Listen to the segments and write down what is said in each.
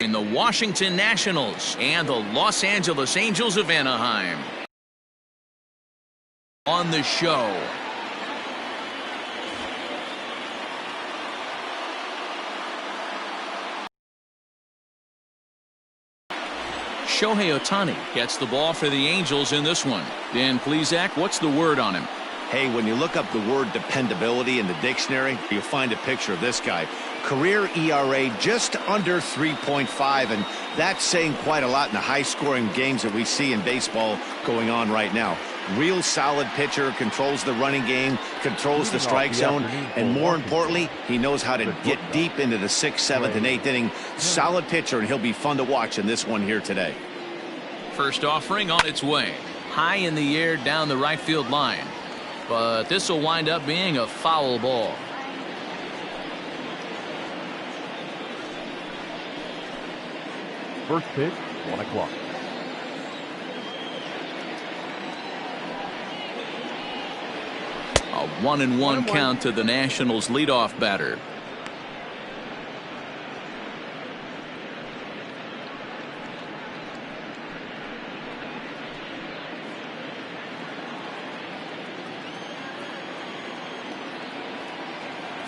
in the Washington Nationals and the Los Angeles Angels of Anaheim. On the show. Shohei Ohtani gets the ball for the Angels in this one. Dan Plesac, what's the word on him? Hey, when you look up the word dependability in the dictionary, you'll find a picture of this guy. Career ERA just under 3.5, and that's saying quite a lot in the high-scoring games that we see in baseball going on right now. Real solid pitcher, controls the running game, controls the strike zone, and more importantly, he knows how to get deep into the 6th, 7th, and 8th inning. Solid pitcher, and he'll be fun to watch in this one here today. First offering on its way. High in the air down the right field line. But this will wind up being a foul ball. First pitch, 1 o'clock. A 1-1 count to the Nationals leadoff batter.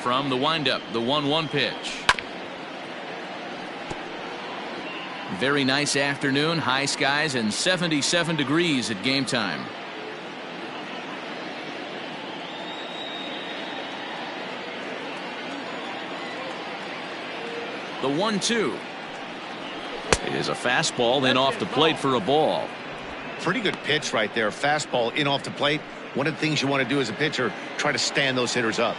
From the windup, the 1-1 pitch. Very nice afternoon, high skies and 77 degrees at game time. The 1-2. It is a fastball in off the plate for a ball. Pretty good pitch right there. Fastball in off the plate. One of the things you want to do as a pitcher, try to stand those hitters up.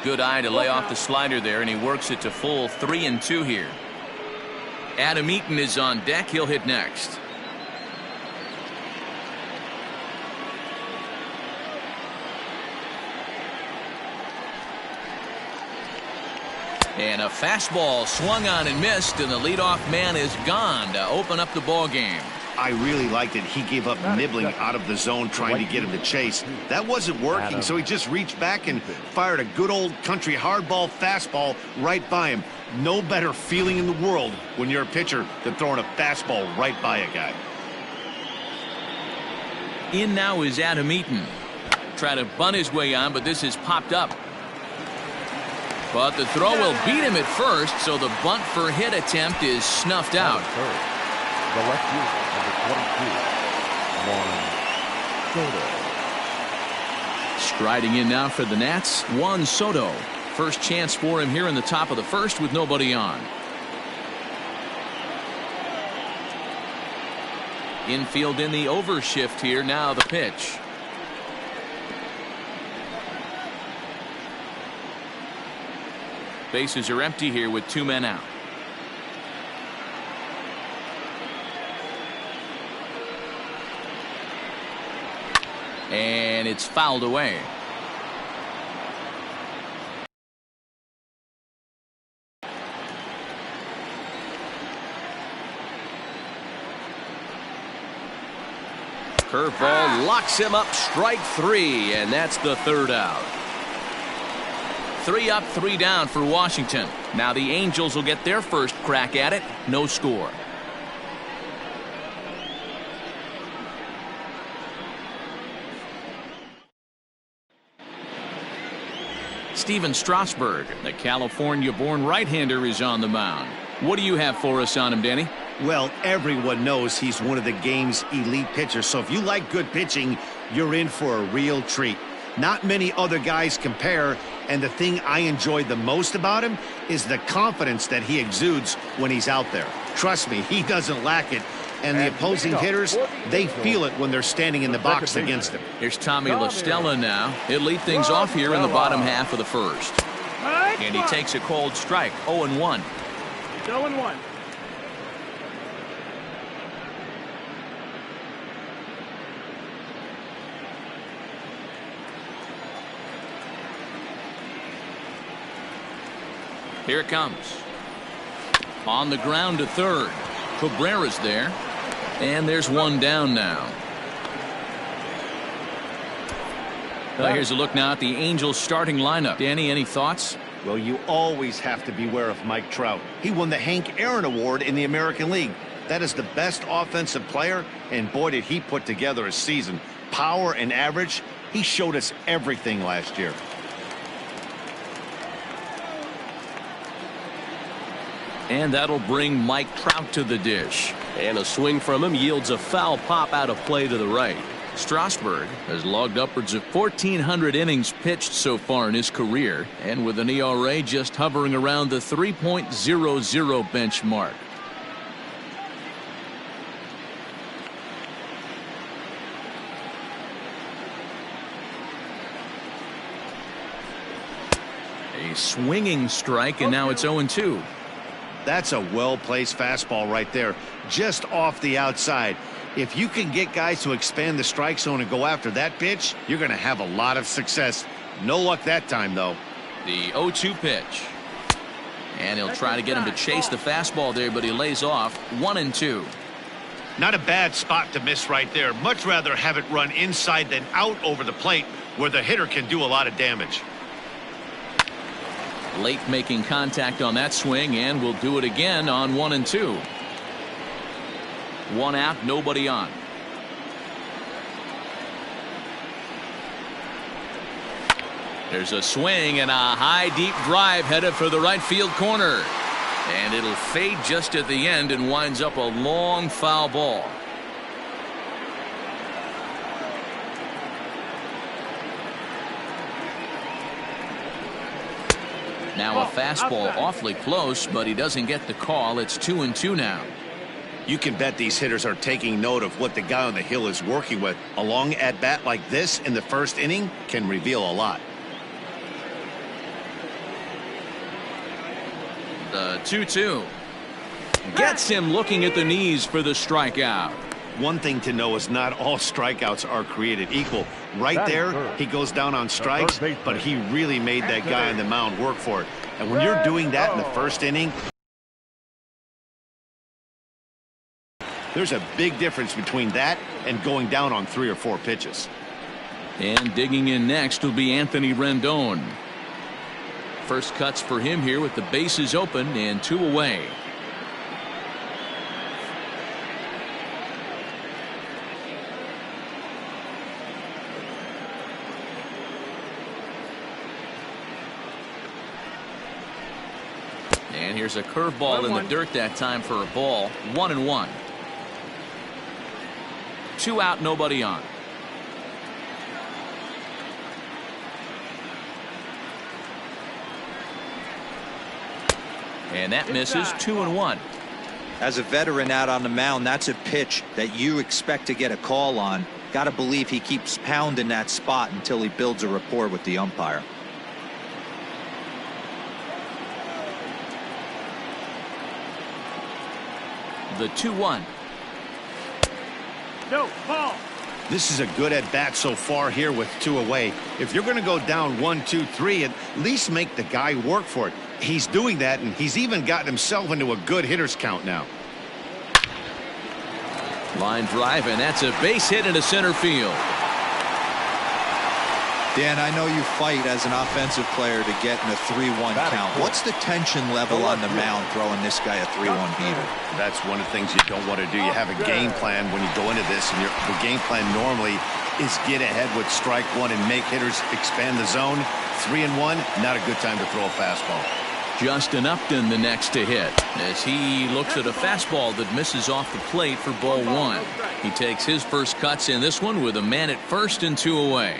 Good eye to lay off the slider there, and he works it to full 3-2 here. Adam Eaton is on deck. He'll hit next. And a fastball swung on and missed, and the leadoff man is gone to open up the ball game. I really liked it. He gave up nibbling out of the zone trying to get him to chase. That wasn't working, so he just reached back and fired a good old country hardball fastball right by him. No better feeling in the world when you're a pitcher than throwing a fastball right by a guy. In now is Adam Eaton. Trying to bunt his way on, but this is popped up. But the throw will beat him at first, so the bunt for hit attempt is snuffed out. The left fielder, number 22, Juan Soto. Striding in now for the Nats, Juan Soto. First chance for him here in the top of the first with nobody on. Infield in the overshift here. Now the pitch. Bases are empty here with 2 men out. And it's fouled away. Curveball locks him up, strike 3, and that's the 3rd out. 3 up, 3 down for Washington. Now the Angels will get their first crack at it. No score. Steven Strasburg, the California-born right-hander, is on the mound. What do you have for us on him, Danny? Well, everyone knows he's one of the game's elite pitchers, so if you like good pitching, you're in for a real treat. Not many other guys compare, and the thing I enjoy the most about him is the confidence that he exudes when he's out there. Trust me, he doesn't lack it, and the opposing hitters, they feel it when they're standing in the box against him. Here's Tommy La Stella now. He'll lead things off here in the bottom half of the first. And he takes a cold strike, 0-1. 0-1. Here it comes. On the ground to third. Cabrera's there. And there's one down now. Here's a look now at the Angels starting lineup. Danny, any thoughts? Well, you always have to beware of Mike Trout. He won the Hank Aaron Award in the American League. That is the best offensive player, and boy, did he put together a season. Power and average, he showed us everything last year. And that'll bring Mike Trout to the dish. And a swing from him yields a foul pop out of play to the right. Strasburg has logged upwards of 1,400 innings pitched so far in his career, and with an ERA just hovering around the 3.00 benchmark. A swinging strike, and now it's 0-2. That's a well-placed fastball right there, just off the outside. If you can get guys to expand the strike zone and go after that pitch, you're going to have a lot of success. No luck that time, though. The 0-2 pitch. And he'll try to get him to chase the fastball there, but he lays off. 1-2. Not a bad spot to miss right there. Much rather have it run inside than out over the plate, where the hitter can do a lot of damage. Late making contact on that swing, and will do it again on 1-2. 1 out, nobody on. There's a swing and a high deep drive headed for the right field corner, and it'll fade just at the end and winds up a long foul ball. Now a fastball awfully close, but he doesn't get the call. It's 2-2 now. You can bet these hitters are taking note of what the guy on the hill is working with. A long at-bat like this in the first inning can reveal a lot. The 2-2 gets him looking at the knees for the strikeout. One thing to know is not all strikeouts are created equal. Right there, he goes down on strikes, but he really made that guy on the mound work for it. And when you're doing that in the first inning, there's a big difference between that and going down on 3 or 4 pitches. And digging in next will be Anthony Rendon. First cuts for him here with the bases open and 2 away. And here's a curveball in the dirt that time for a ball. 1-1. 2 out, nobody on. And that misses. 2-1. As a veteran out on the mound, that's a pitch that you expect to get a call on. Got to believe he keeps pounding that spot until he builds a rapport with the umpire. The 2-1. No ball. This is a good at bat so far here with 2 away. If you're going to go down 1, 2, 3, at least make the guy work for it. He's doing that, and he's even gotten himself into a good hitter's count now. Line drive, and that's a base hit into center field. Dan, I know you fight as an offensive player to get in a 3-1 count. What's the tension level on the mound throwing this guy a 3-1 beater? That's one of the things you don't want to do. You have a game plan when you go into this, and the game plan normally is get ahead with strike 1 and make hitters expand the zone. 3-1, not a good time to throw a fastball. Justin Upton the next to hit as he looks at a fastball that misses off the plate for ball 1. He takes his first cuts in this one with a man at first and 2 away.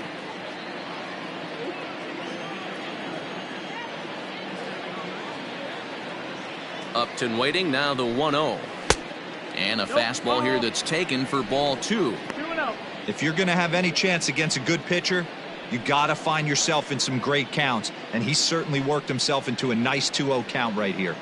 Upton waiting, now the 1-0. And a fastball here that's taken for ball 2. If you're going to have any chance against a good pitcher, you got to find yourself in some great counts, and he certainly worked himself into a nice 2-0 count right here.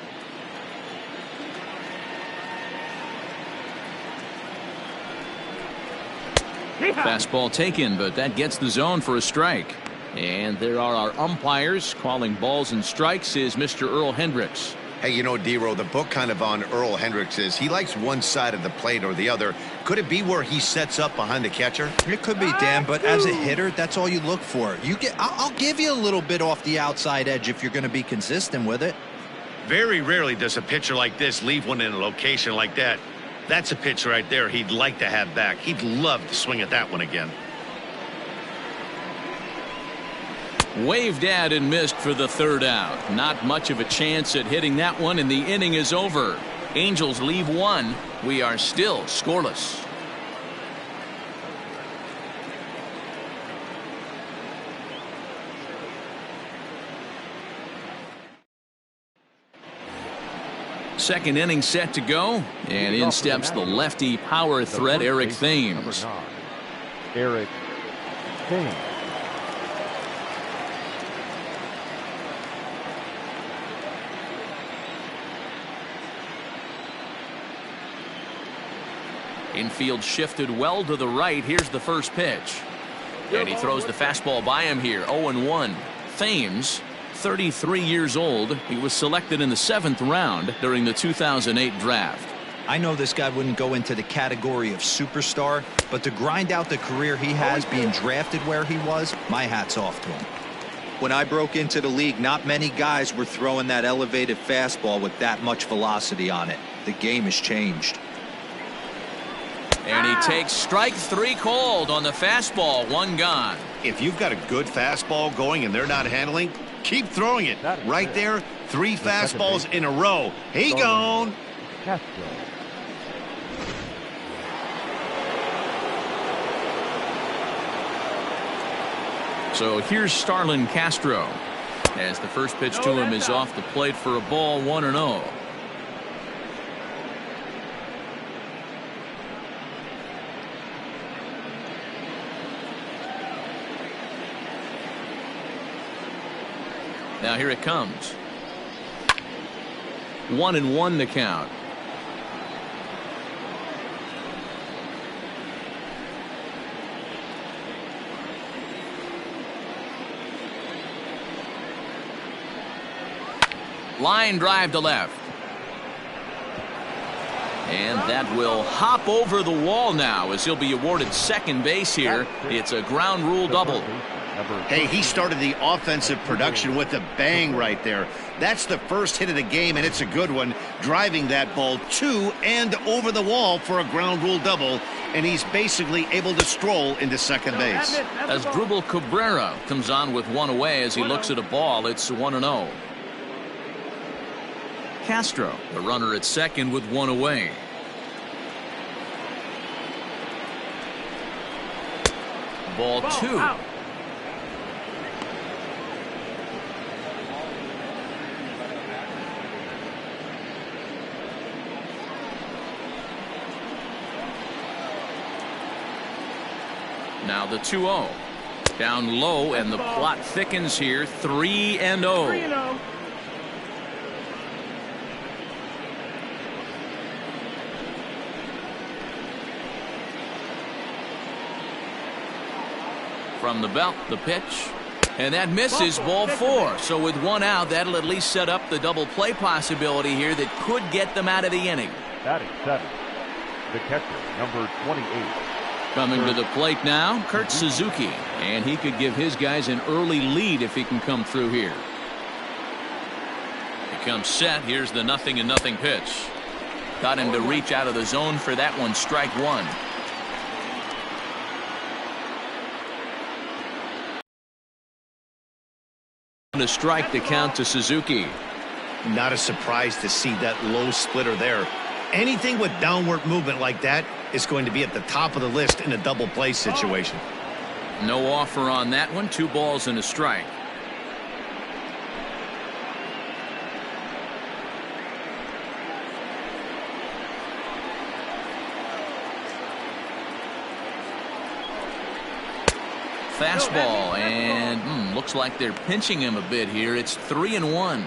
Fastball taken, but that gets the zone for a strike. And there are our umpires calling balls and strikes is Mr. Earl Hendricks. Hey, you know, D-Row, the book kind of on Earl Hendricks is he likes one side of the plate or the other. Could it be where he sets up behind the catcher? It could be, Dan, but as a hitter, that's all you look for. I'll give you a little bit off the outside edge if you're going to be consistent with it. Very rarely does a pitcher like this leave one in a location like that. That's a pitch right there he'd like to have back. He'd love to swing at that one again. Waved at and missed for the third out. Not much of a chance at hitting that one, and the inning is over. Angels leave one. We are still scoreless. Second inning set to go, and in steps the lefty power threat Eric Thames. Eric Thames. Infield shifted well to the right. Here's the first pitch. And he throws the fastball by him here. 0-1. Thames, 33 years old. He was selected in the 7th round during the 2008 draft. I know this guy wouldn't go into the category of superstar, but to grind out the career he has being drafted where he was, my hat's off to him. When I broke into the league, not many guys were throwing that elevated fastball with that much velocity on it. The game has changed. And he takes strike 3 called on the fastball. 1 gone. If you've got a good fastball going and they're not handling, keep throwing it. Right there, 3 fastballs in a row. He gone. Castro. So here's Starlin Castro as the first pitch to him is off the plate for a ball. 1-0. Now here it comes. 1-1 the count. Line drive to left. And that will hop over the wall now as he'll be awarded second base here. It's a ground rule double. Hey, he started the offensive production with a bang right there. That's the first hit of the game, and it's a good one, driving that ball to and over the wall for a ground rule double, and he's basically able to stroll into second base. As Drubal Cabrera comes on with 1 away as he looks at a ball, it's 1-0. Castro, the runner at second with 1 away. Ball 2. Now the 2-0. Down low, and the plot thickens here. 3-0. From the belt, the pitch. And that misses. Ball 4. So with 1 out, that'll at least set up the double play possibility here that could get them out of the inning. Batting 7. The catcher, number 28. Coming to the plate now, Kurt Suzuki. And he could give his guys an early lead if he can come through here. He comes set. Here's the 0-0 pitch. Got him to reach out of the zone for that one. Strike 1. To strike the count to Suzuki. Not a surprise to see that low splitter there. Anything with downward movement like that is going to be at the top of the list in a double play situation. No offer on that one. 2 balls and a strike. Fastball, and looks like they're pinching him a bit here. It's 3-1.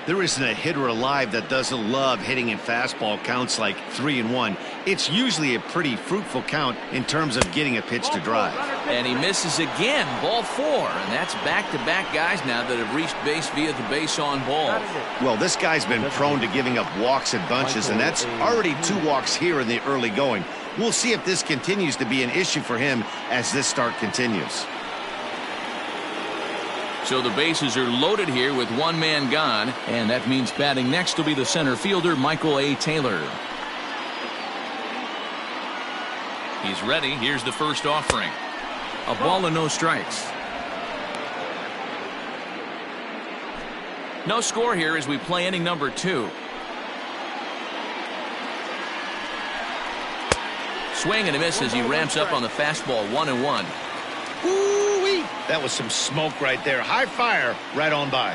There isn't a hitter alive that doesn't love hitting in fastball counts like 3-1. It's usually a pretty fruitful count in terms of getting a pitch to drive. And he misses again, ball 4, and that's back-to-back guys now that have reached base via the base on ball. Well, this guy's been prone to giving up walks and bunches, and that's already 2 walks here in the early going. We'll see if this continues to be an issue for him as this start continues. So the bases are loaded here with 1 man gone, and that means batting next will be the center fielder, Michael A. Taylor. He's ready. Here's the first offering. A ball and no strikes. No score here as we play inning number 2. Swing and a miss as he ramps up on the fastball, 1-1. Ooh-wee. That was some smoke right there. High fire right on by.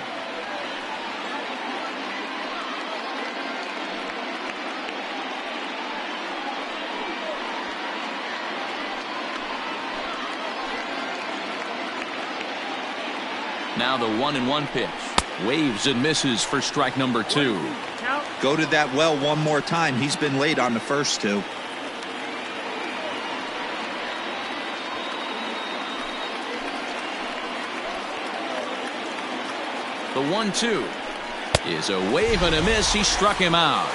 Now the 1-1 pitch. Waves and misses for strike number 2. Go to that well one more time. He's been late on the first 2. The 1-2 is a wave and a miss. He struck him out.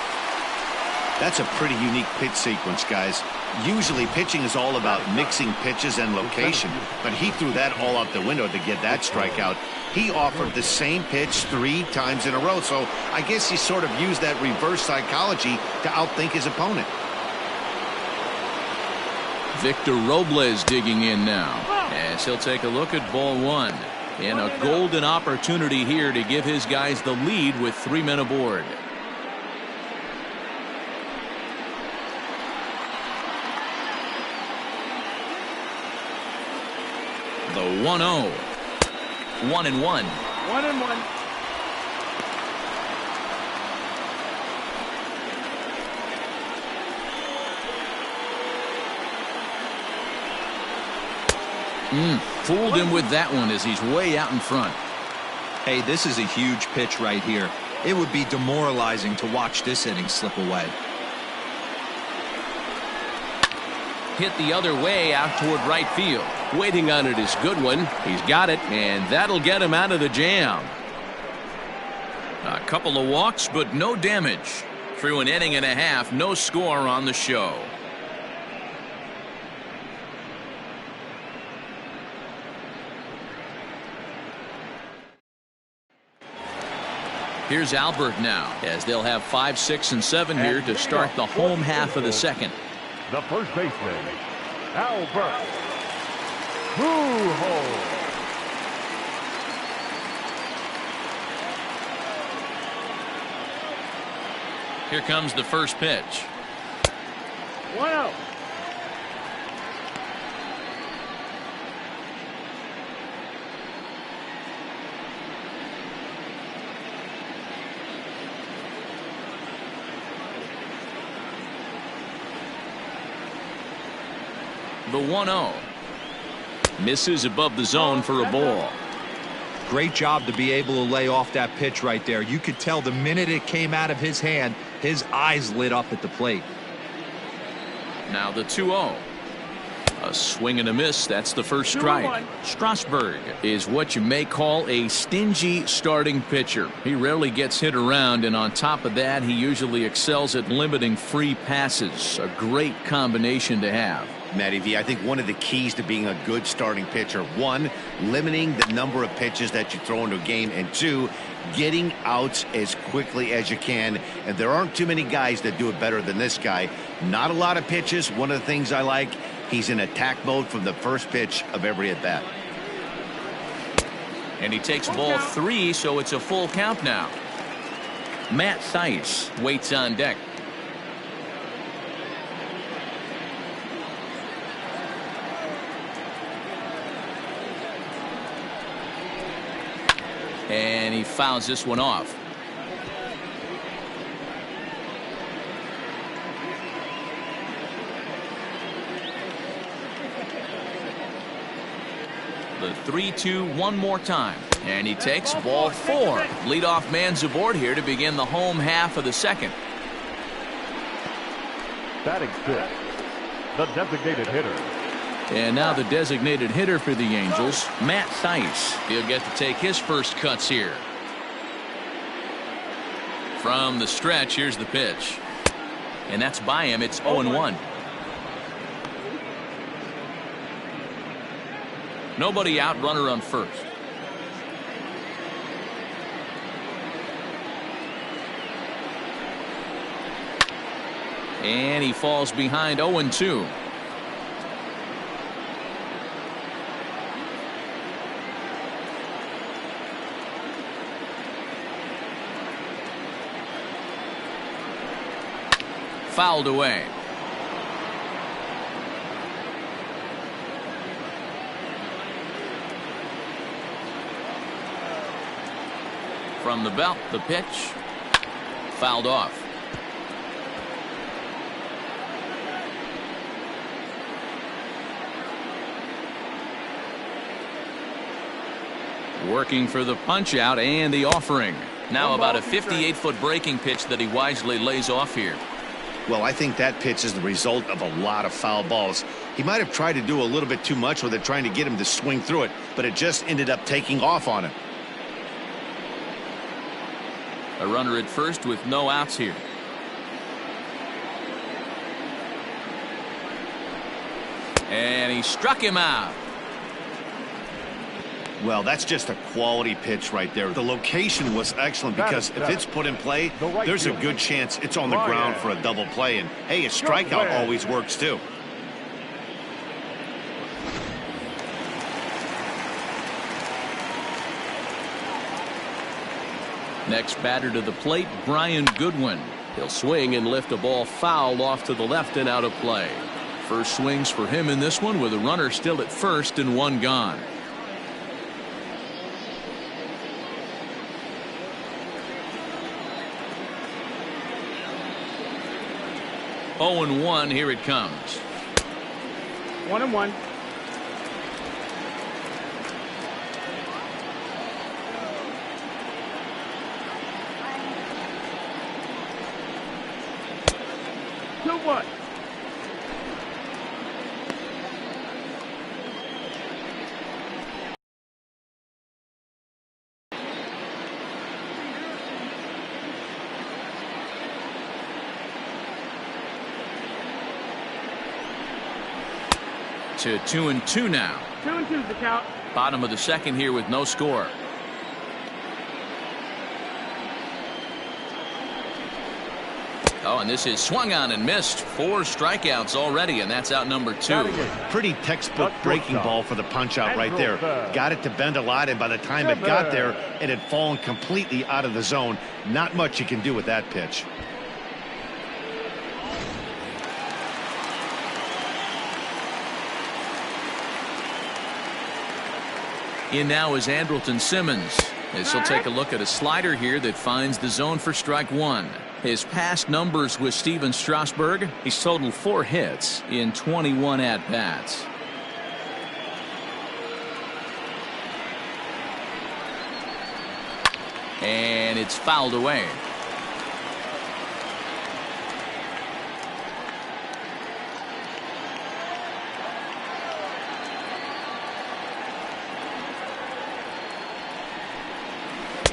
That's a pretty unique pitch sequence, guys. Usually pitching is all about mixing pitches and location, but he threw that all out the window to get that strikeout. He offered the same pitch 3 times in a row, so I guess he sort of used that reverse psychology to outthink his opponent. Victor Robles digging in now as he'll take a look at ball 1. And a golden opportunity here to give his guys the lead with 3 men aboard. The 1-0. 1-1. 1-1. Fooled him with that one as he's way out in front. Hey, this is a huge pitch right here. It would be demoralizing to watch this inning slip away. Hit the other way out toward right field. Waiting on it is Goodwin. He's got it, and that'll get him out of the jam. A couple of walks, but no damage. Through an inning and a half, no score on the show. Here's Albert now, as they'll have 5, 6, and 7 here to start the home half of the second. The first baseman, Albert Pujols. Here comes the first pitch. 1-0. The 1-0. Misses above the zone for a ball. Great job to be able to lay off that pitch right there. You could tell the minute it came out of his hand, his eyes lit up at the plate. Now the 2-0. A swing and a miss. That's the first strike. Strasburg is what you may call a stingy starting pitcher. He rarely gets hit around, and on top of that, he usually excels at limiting free passes. A great combination to have. Matty V, I think one of the keys to being a good starting pitcher, 1, limiting the number of pitches that you throw into a game, and 2, getting outs as quickly as you can. And there aren't too many guys that do it better than this guy. Not a lot of pitches. One of the things I like, he's in attack mode from the first pitch of every at bat. And he takes ball 3, so it's a full count now. Matt Thaiss waits on deck. And he fouls this one off. The 3-2 one more time. And he takes ball 4. Leadoff man's aboard here to begin the home half of the second. Batting 6, the designated hitter. And now the designated hitter for the Angels, Matt Thaiss. He'll get to take his first cuts here. From the stretch, here's the pitch. And that's by him. It's 0-1. Nobody out, runner on first. And he falls behind 0-2. Fouled away. From the belt, the pitch. Fouled off. Working for the punch out and the offering. Now about a 58-foot breaking pitch that he wisely lays off here. Well, I think that pitch is the result of a lot of foul balls. He might have tried to do a little bit too much with it, trying to get him to swing through it, but it just ended up taking off on him. A runner at first with no outs here. And he struck him out. Well, that's just a quality pitch right there. The location was excellent because if it's put in play, there's a good chance it's on the ground for a double play. And, hey, a strikeout always works, too. Next batter to the plate, Brian Goodwin. He'll swing and lift a ball foul off to the left and out of play. First swings for him in this one with a runner still at first and one gone. Oh and 1, here it comes. 1-1. Two what? To 2-2 now. 2-2's the count. Bottom of the second here with no score. Oh, and this is swung on and missed. 4 strikeouts already, and that's out number 2. Pretty textbook breaking ball for the punch out right there. Got it to bend a lot, and by the time it got there, it had fallen completely out of the zone. Not much you can do with that pitch. In now is Andrelton Simmons, as he'll take a look at a slider here that finds the zone for strike 1. His past numbers with Steven Strasburg, he's totaled 4 hits in 21 at-bats. And it's fouled away.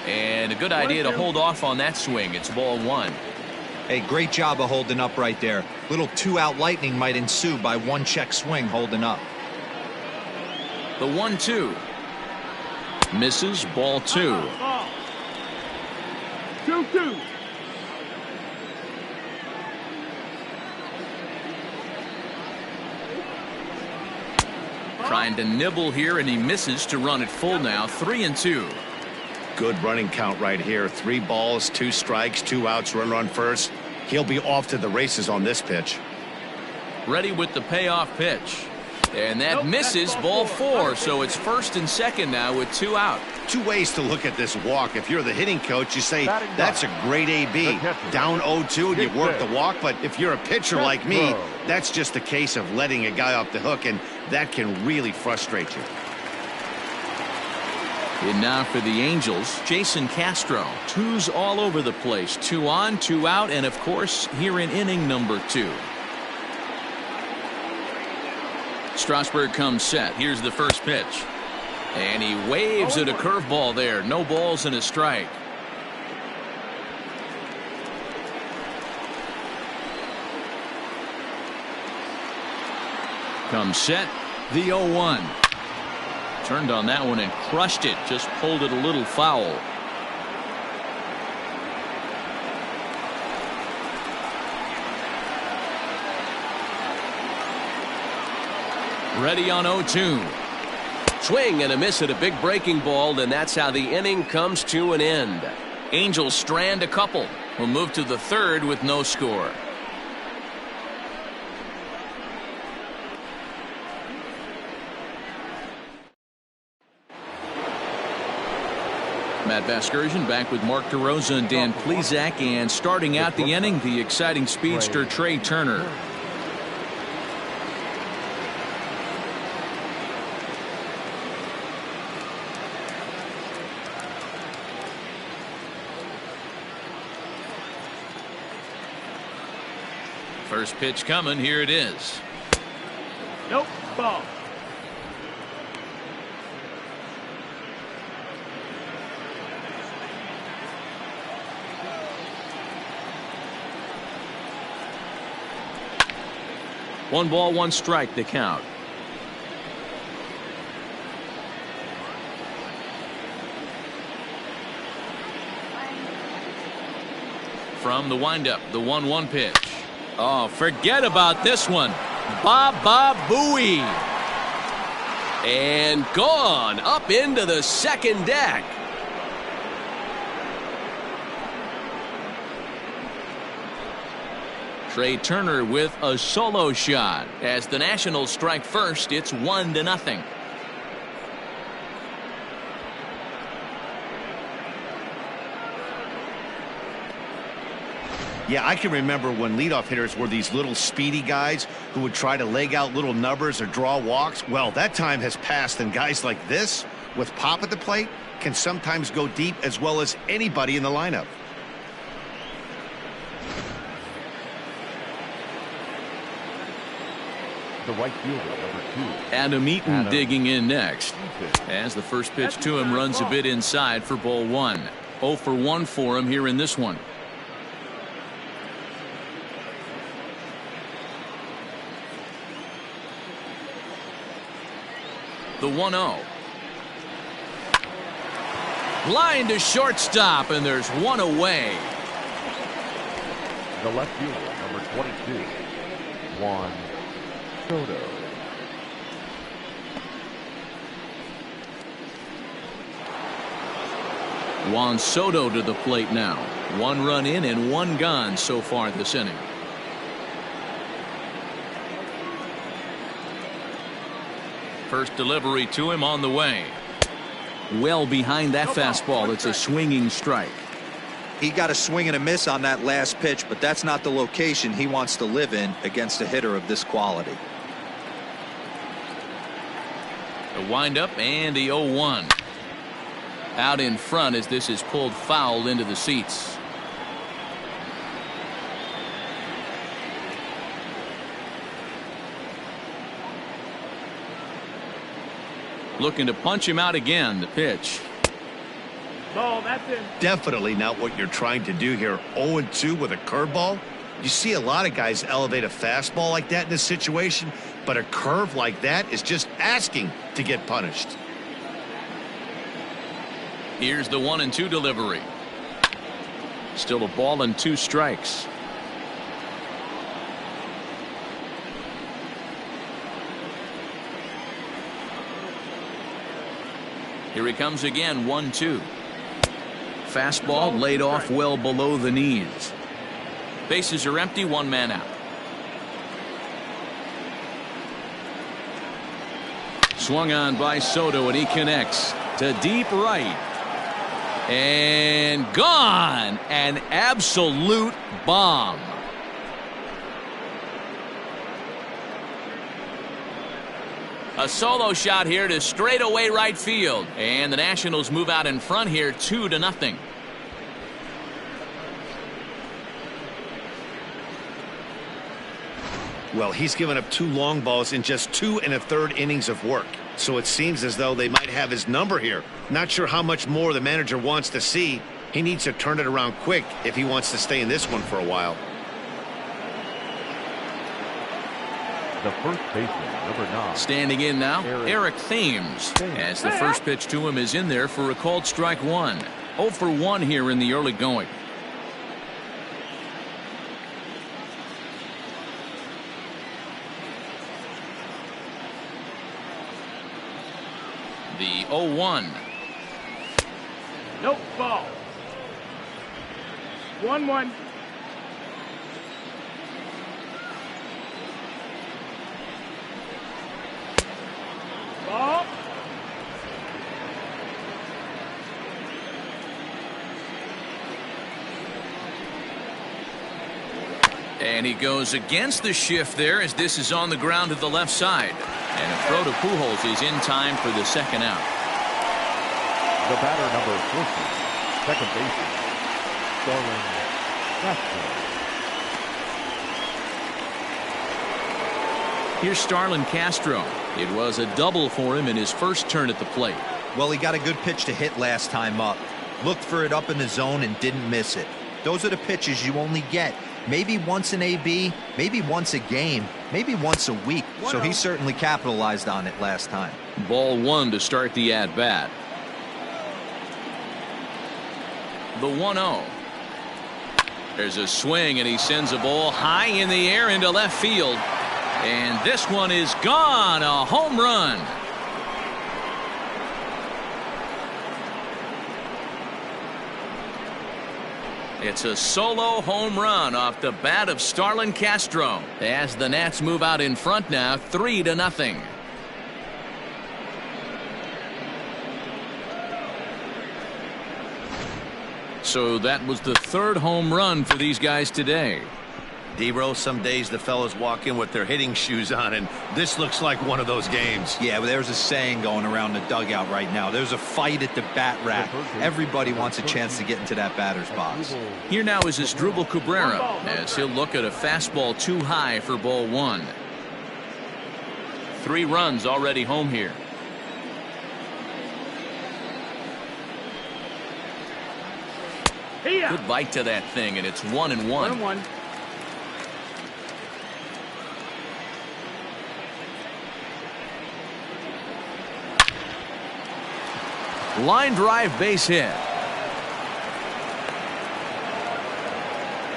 And a good idea to hold off on that swing. It's ball 1. Hey, great job of holding up right there. Little 2-out lightning might ensue by 1 check swing holding up. The 1-2. Misses, ball 2. 2-2. Trying to nibble here, and he misses to run it full now. 3-2. Good running count right here. 3 balls, 2 strikes, 2 outs, runner on first. He'll be off to the races on this pitch. Ready with the payoff pitch. And that misses, ball 4. So it's first and second now with 2 out. 2 ways to look at this walk. If you're the hitting coach, you say that's a great AB. Down 0-2 and you work the walk. But if you're a pitcher like me, that's just a case of letting a guy off the hook, and that can really frustrate you. And now for the Angels, Jason Castro. Twos all over the place. 2 on, 2 out, and of course here in inning number 2. Strasburg comes set. Here's the first pitch. And he waves at a curveball there. No balls and a strike. Comes set. The 0-1. Turned on that one and crushed it. Just pulled it a little foul. Ready on 0-2. Swing and a miss at a big breaking ball, and that's how the inning comes to an end. Angels strand a couple. We'll move to the 3rd with no score. Matt Vasgersian back with Mark DeRosa and Dan Plesac, and starting out the inning, the exciting speedster Trey Turner. First pitch coming. Here it is. Nope. Ball. One ball, one strike, the count. From the windup, the 1-1 pitch. Oh, forget about this one. Baba Booey. And gone up into the second deck. Trey Turner with a solo shot. As the Nationals strike first, it's 1-0. Yeah, I can remember when leadoff hitters were these little speedy guys who would try to leg out little numbers or draw walks. Well, that time has passed, and guys like this with pop at the plate can sometimes go deep as well as anybody in the lineup. The right fielder, number 2. Adam Eaton digging in next. As the first pitch to him runs a bit inside for ball 1. 0 for 1 for him here in this one. The 1-0. Line to shortstop, and there's one away. The left fielder, number 22, Juan Soto. Juan Soto to the plate now. 1 run in and 1 gone so far this inning. First delivery to him on the way. Well behind that fastball. It's a swinging strike. He got a swing and a miss on that last pitch, but that's not the location he wants to live in against a hitter of this quality. The windup and the 0-1. Out in front as this is pulled foul into the seats. Looking to punch him out again. The pitch. Ball, that's it. Definitely not what you're trying to do here. 0-2 with a curveball. You see a lot of guys elevate a fastball like that in this situation, but a curve like that is just asking to get punished. Here's the 1-2 delivery. Still a ball and 2 strikes. Here he comes again. 1-2. Fastball laid off well below the knees. Bases are empty. 1 man out. Swung on by Soto, and he connects to deep right. And gone. An absolute bomb. A solo shot here to straightaway right field. And the Nationals move out in front here 2-0. Well, he's given up 2 long balls in just 2 1/3 innings of work. So it seems as though they might have his number here. Not sure how much more the manager wants to see. He needs to turn it around quick if he wants to stay in this one for a while. The first baseman, number 9. Standing in now, Eric Thames, as the first pitch to him is in there for a called strike 1. 0 for 1 here in the early going. The 0-1. Nope, ball. 1-1. Ball. And he goes against the shift there as this is on the ground to the left side. And a throw to Pujols is in time for the second out. The batter, number 14, second baseman, Starling Castro. Here's Starlin Castro. It was a double for him in his first turn at the plate. Well, he got a good pitch to hit last time up. Looked for it up in the zone and didn't miss it. Those are the pitches you only get maybe once in AB, maybe once a game, maybe once a week. So he certainly capitalized on it last time. Ball 1 to start the at-bat. The 1-0. There's a swing and he sends a ball high in the air into left field. And this one is gone. A home run. It's a solo home run off the bat of Starlin Castro as the Nats move out in front now 3-0. So that was the 3rd home run for these guys today. D-Rose, some days the fellas walk in with their hitting shoes on, and this looks like one of those games. Yeah, but there's a saying going around the dugout right now. There's a fight at the bat rack. Everybody wants a chance to get into that batter's box. Here now is Asdrubal Cabrera as he'll look at a fastball too high for ball 1. 3 runs already home here. Good bite to that thing, and it's 1-1. 1-1. Line drive base hit.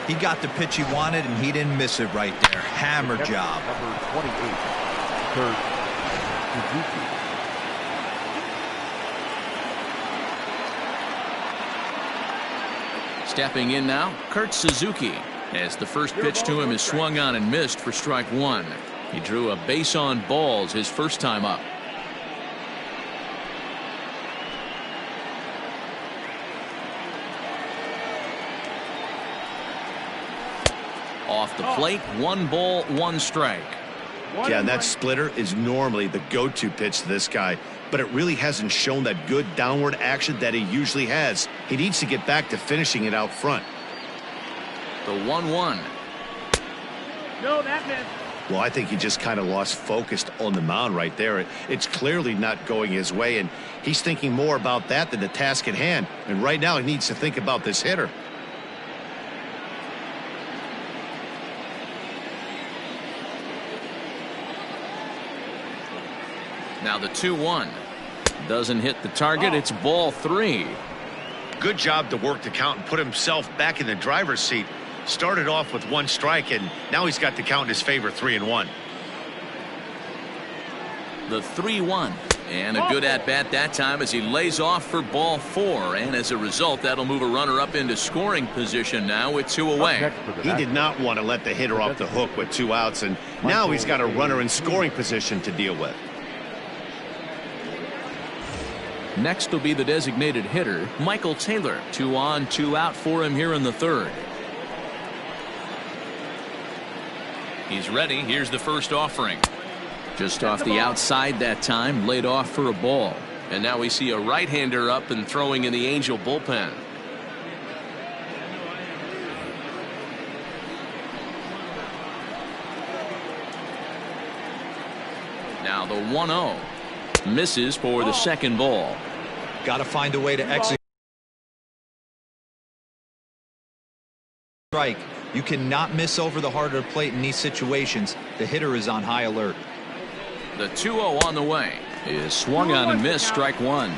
He got the pitch he wanted and he didn't miss it right there. Hammer job. Number 28, Kurt Suzuki. Stepping in now, Kurt Suzuki, as the first pitch to him is swung on and missed for strike 1. He drew a base on balls his first time up. Off the plate, 1 ball, 1 strike. Yeah, that splitter is normally the go-to pitch to this guy, but it really hasn't shown that good downward action that he usually has. He needs to get back to finishing it out front. The 1-1. No, that missed. Well, I think he just kind of lost focus on the mound right there. It's clearly not going his way, and he's thinking more about that than the task at hand. And right now he needs to think about this hitter. Now the 2-1. Doesn't hit the target. It's ball 3. Good job to work the count and put himself back in the driver's seat. Started off with 1 strike, and now he's got the count in his favor, 3-1. The 3-1. And a good at-bat that time as he lays off for ball 4. And as a result, that'll move a runner up into scoring position now with 2 away. He did not want to let the hitter off the hook with 2 outs, and now he's got a runner in scoring position to deal with. Next will be the designated hitter, Michael Taylor. 2 on, 2 out for him here in the 3rd. He's ready. Here's the first offering. Just off the outside that time, laid off for a ball. And now we see a right-hander up and throwing in the Angel bullpen. Now the 1-0 misses for the second ball. Got to find a way to execute. Strike. You cannot miss over the heart of the plate in these situations. The hitter is on high alert. The 2-0 on the way is swung on and missed, strike one.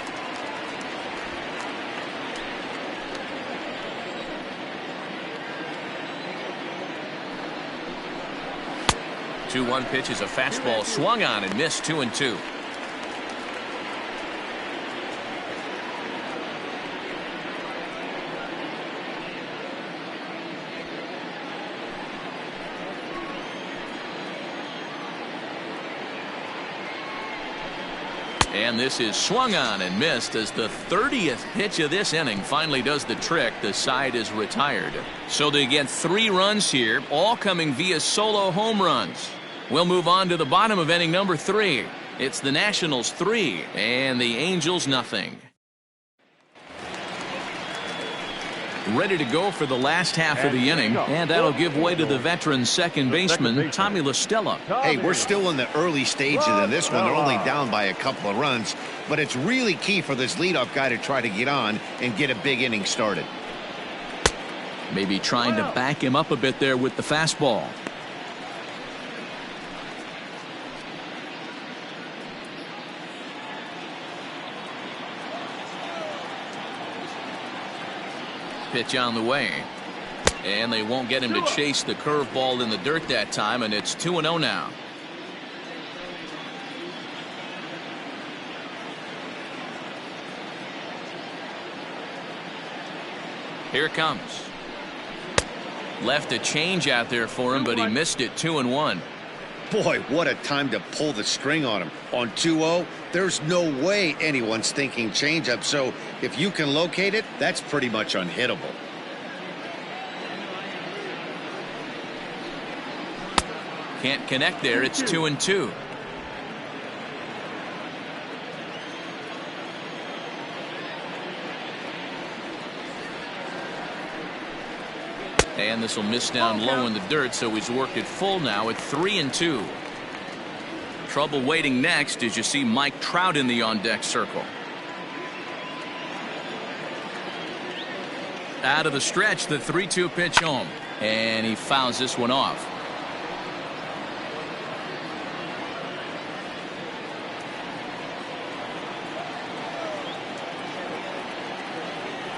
The 2-1 pitch is a fastball swung on and missed, 2-2. And this is swung on and missed as the 30th pitch of this inning finally does the trick. The side is retired. So they get 3 runs here, all coming via solo home runs. We'll move on to the bottom of inning number 3. It's the Nationals 3 and the Angels nothing. Ready to go for the last half of the inning, and that'll give way to the veteran second baseman, Tommy La Stella. Hey, we're still in the early stages in this one. They're only down by a couple of runs, but it's really key for this leadoff guy to try to get on and get a big inning started. Maybe trying to back him up a bit there with the fastball. Pitch on the way, and they won't get him to chase the curveball in the dirt that time, and it's 2-0 now. Here it comes. Left a change out there for him, but he missed it. 2-1. Boy, what a time to pull the string on him. On 2-0, there's no way anyone's thinking changeup. So if you can locate it, that's pretty much unhittable. Can't connect there. It's 2-2. And this will miss down low in the dirt, so he's worked it full now at 3-2. Trouble waiting next as you see Mike Trout in the on-deck circle. Out of the stretch, the 3-2 pitch home, and he fouls this one off.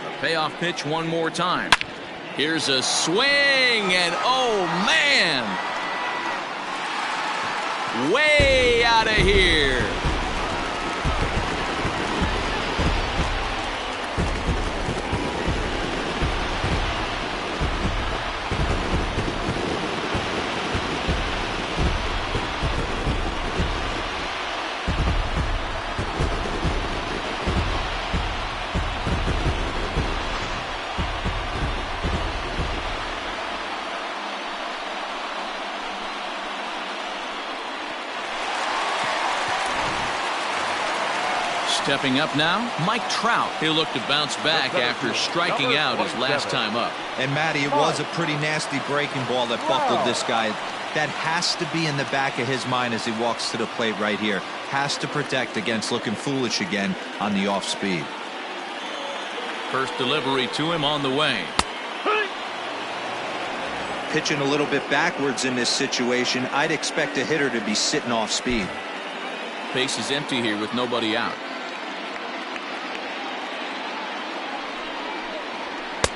A payoff pitch one more time. Here's a swing, and oh man, way out of here. Stepping up now, Mike Trout. He'll look to bounce back after striking out his last time up. And Matty, it was a pretty nasty breaking ball that buckled this guy. That has to be in the back of his mind as he walks to the plate right here. Has to protect against looking foolish again on the off speed. First delivery to him on the way. Pitching a little bit backwards in this situation. I'd expect a hitter to be sitting off speed. Base is empty here with nobody out.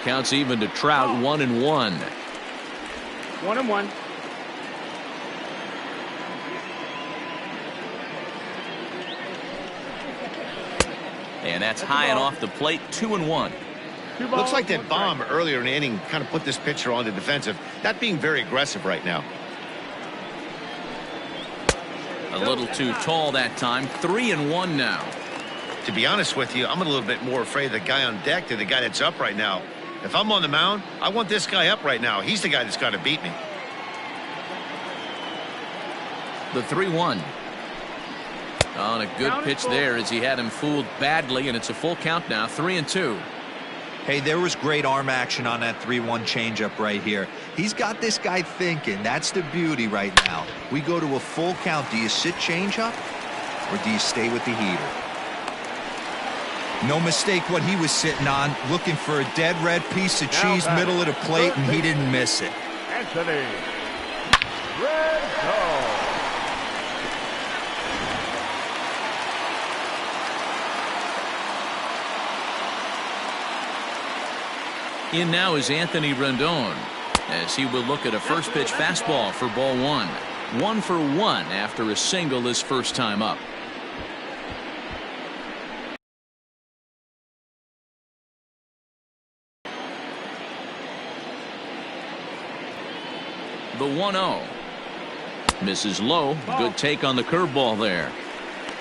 Counts even to Trout, 1-1. 1-1. And that's high and off the plate, 2-1. Looks like that bomb earlier in the inning kind of put this pitcher on the defensive. Not being very aggressive right now. A little too tall that time, 3-1 now. To be honest with you, I'm a little bit more afraid of the guy on deck than the guy that's up right now. If I'm on the mound, I want this guy up right now. He's the guy that's got to beat me. The 3-1. On a good pitch there as he had him fooled badly, and it's a full count now, 3-2. Hey, there was great arm action on that 3-1 changeup right here. He's got this guy thinking. That's the beauty right now. We go to a full count. Do you sit changeup or do you stay with the heater? No mistake what he was sitting on, looking for a dead red piece of cheese middle of the plate, and he didn't miss it. Anthony Rizzo. In now is Anthony Rendon as he will look at a first pitch fastball for ball one. 1 for 1 after a single his first time up. The 1-0. Misses low. Good take on the curveball there.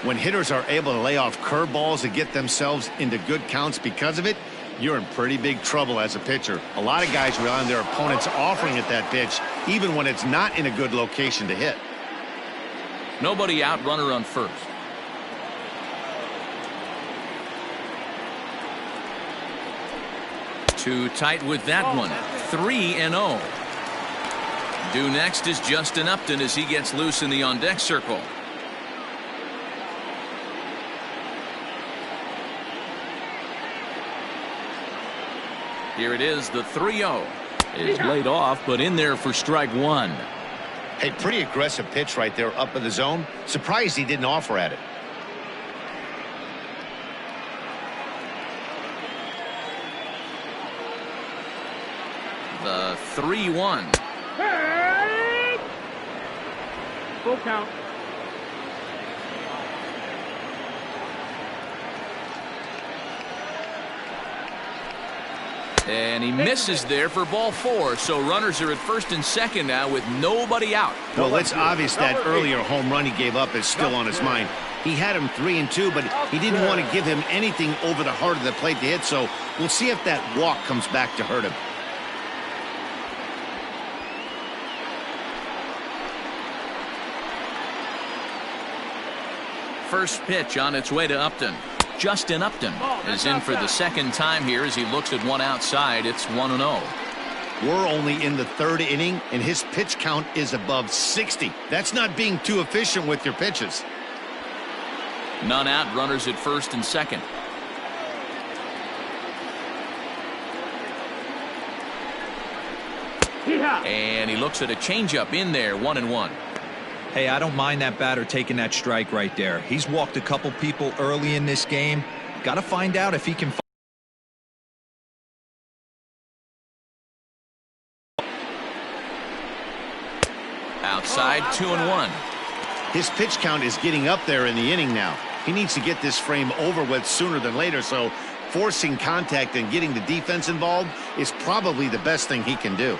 When hitters are able to lay off curveballs and get themselves into good counts because of it, you're in pretty big trouble as a pitcher. A lot of guys rely on their opponents offering at that pitch, even when it's not in a good location to hit. Nobody out, runner on first. Too tight with that one. 3-0. Due next is Justin Upton as he gets loose in the on-deck circle. Here it is, the 3-0 is laid off, but in there for strike one. Hey, pretty aggressive pitch right there up in the zone. Surprised he didn't offer at it. The 3-1. Full count. And he misses there for ball 4. So runners are at first and second now with nobody out. Well, it's obvious that earlier home run he gave up is still on his mind. He had him 3-2, but he didn't want to give him anything over the heart of the plate to hit. So we'll see if that walk comes back to hurt him. First pitch on its way to Upton. Justin Upton is in for the second time here as he looks at one outside. It's 1-0. We're only in the third inning, and his pitch count is above 60. That's not being too efficient with your pitches. None out, runners at first and second. And he looks at a changeup in there, 1-1. Hey, I don't mind that batter taking that strike right there. He's walked a couple people early in this game. Got to find out if he can. Outside, 2-1. His pitch count is getting up there in the inning now. He needs to get this frame over with sooner than later, so forcing contact and getting the defense involved is probably the best thing he can do.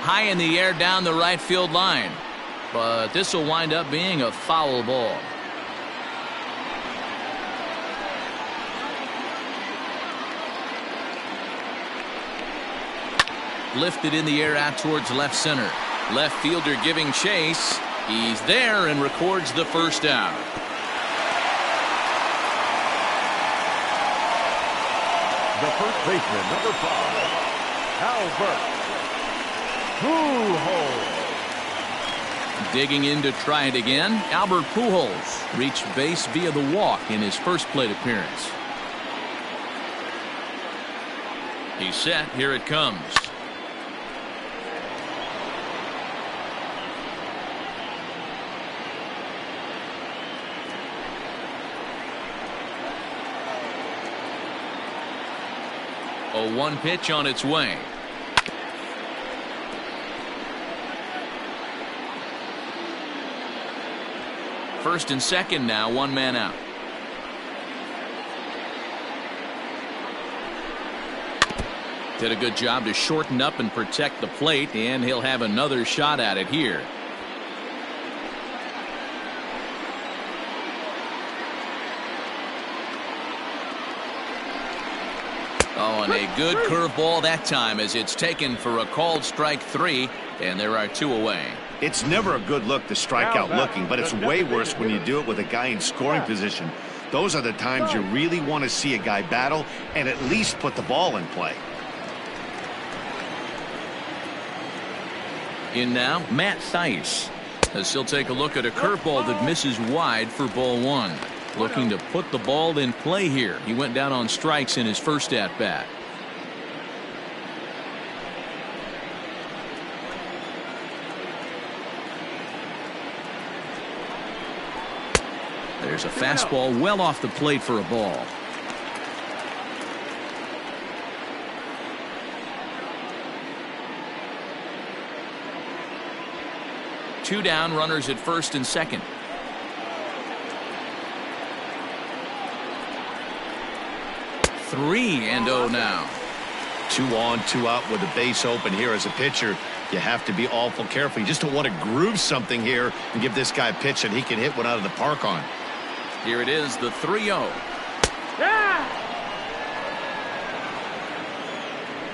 High in the air down the right field line. But this will wind up being a foul ball. Lifted in the air out towards left center. Left fielder giving chase. He's there and records the first out. The first baseman, number 5, Albert Pujols. Digging in to try it again. Albert Pujols reached base via the walk in his first plate appearance. He's set. Here it comes. A 1 pitch on its way. First and second now, 1 man out. Did a good job to shorten up and protect the plate, and he'll have another shot at it here. Oh, and a good curveball that time as it's taken for a called strike 3, and there are 2 away. It's never a good look to strike out looking, but it's way worse when you do it with a guy in scoring position. Those are the times you really want to see a guy battle and at least put the ball in play. In now, Matt Theis, as he'll take a look at a curveball that misses wide for ball 1. Looking to put the ball in play here. He went down on strikes in his first at-bat. There's a fastball well off the plate for a ball. Two down, runners at first and second. Three and 0 now. 2 on, 2 out with the base open here. As a pitcher, you have to be awful careful. You just don't want to groove something here and give this guy a pitch that he can hit one out of the park on. Here it is, the 3-0.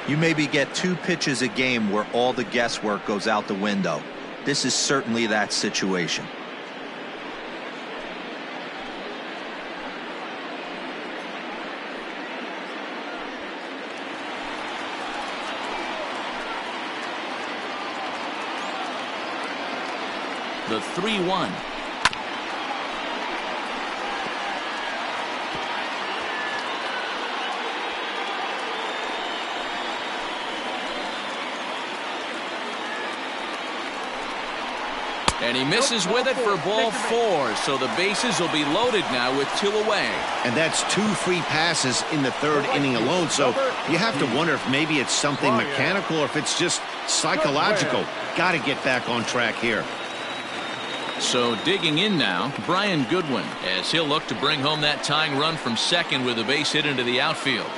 You maybe get 2 pitches a game where all the guesswork goes out the window. This is certainly that situation. The 3-1. And he misses with it for ball 4, so the bases will be loaded now with 2 away. And that's 2 free passes in the 3rd inning alone, so you have to wonder if maybe it's something mechanical or if it's just psychological. Got to get back on track here. So digging in now, Brian Goodwin, as he'll look to bring home that tying run from second with a base hit into the outfield.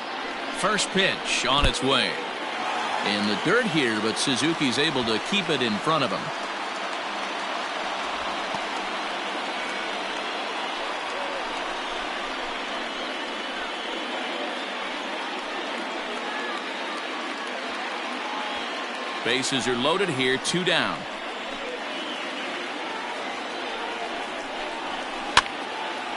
First pitch on its way. In the dirt here, but Suzuki's able to keep it in front of him. Bases are loaded here, 2 down.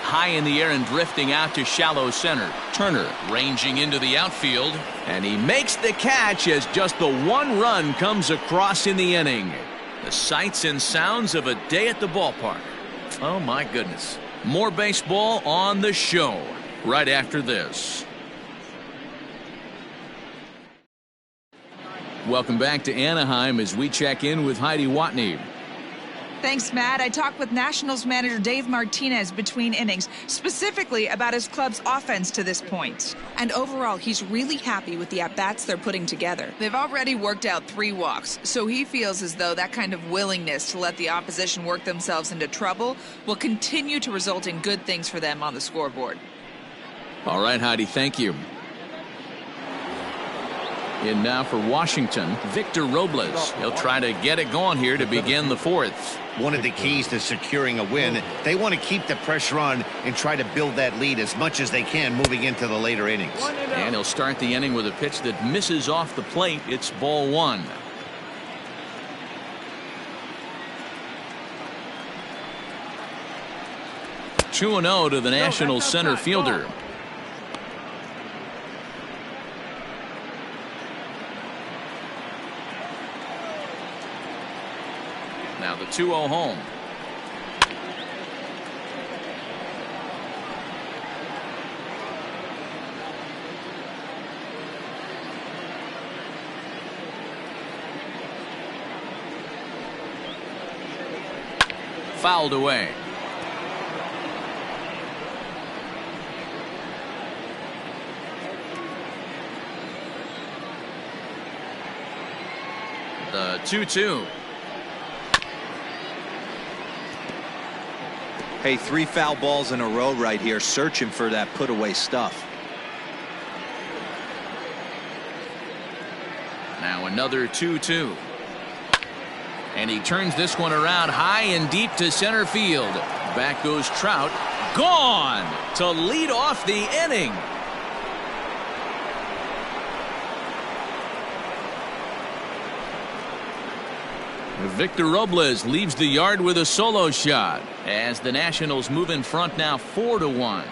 High in the air and drifting out to shallow center. Turner ranging into the outfield, and he makes the catch as just the 1 run comes across in the inning. The sights and sounds of a day at the ballpark. Oh my goodness. More baseball on the show right after this. Welcome back to Anaheim as we check in with Heidi Watney. Thanks, Matt. I talked with Nationals manager Dave Martinez between innings, specifically about his club's offense to this point. And overall, he's really happy with the at-bats they're putting together. They've already worked out 3 walks, so he feels as though that kind of willingness to let the opposition work themselves into trouble will continue to result in good things for them on the scoreboard. All right, Heidi, thank you. In now for Washington, Victor Robles. He'll try to get it going here to begin the 4th. One of the keys to securing a win, they want to keep the pressure on and try to build that lead as much as they can moving into the later innings. And he'll start the inning with a pitch that misses off the plate. It's ball 1. Two and 0 to the Nationals center fielder. Now the 2-0 home. Fouled away. The 2-2. Hey, 3 foul balls in a row right here, searching for that put away stuff. Now another 2-2. And he turns this one around high and deep to center field. Back goes Trout. Gone to lead off the inning. Victor Robles leaves the yard with a solo shot as the Nationals move in front now 4-1.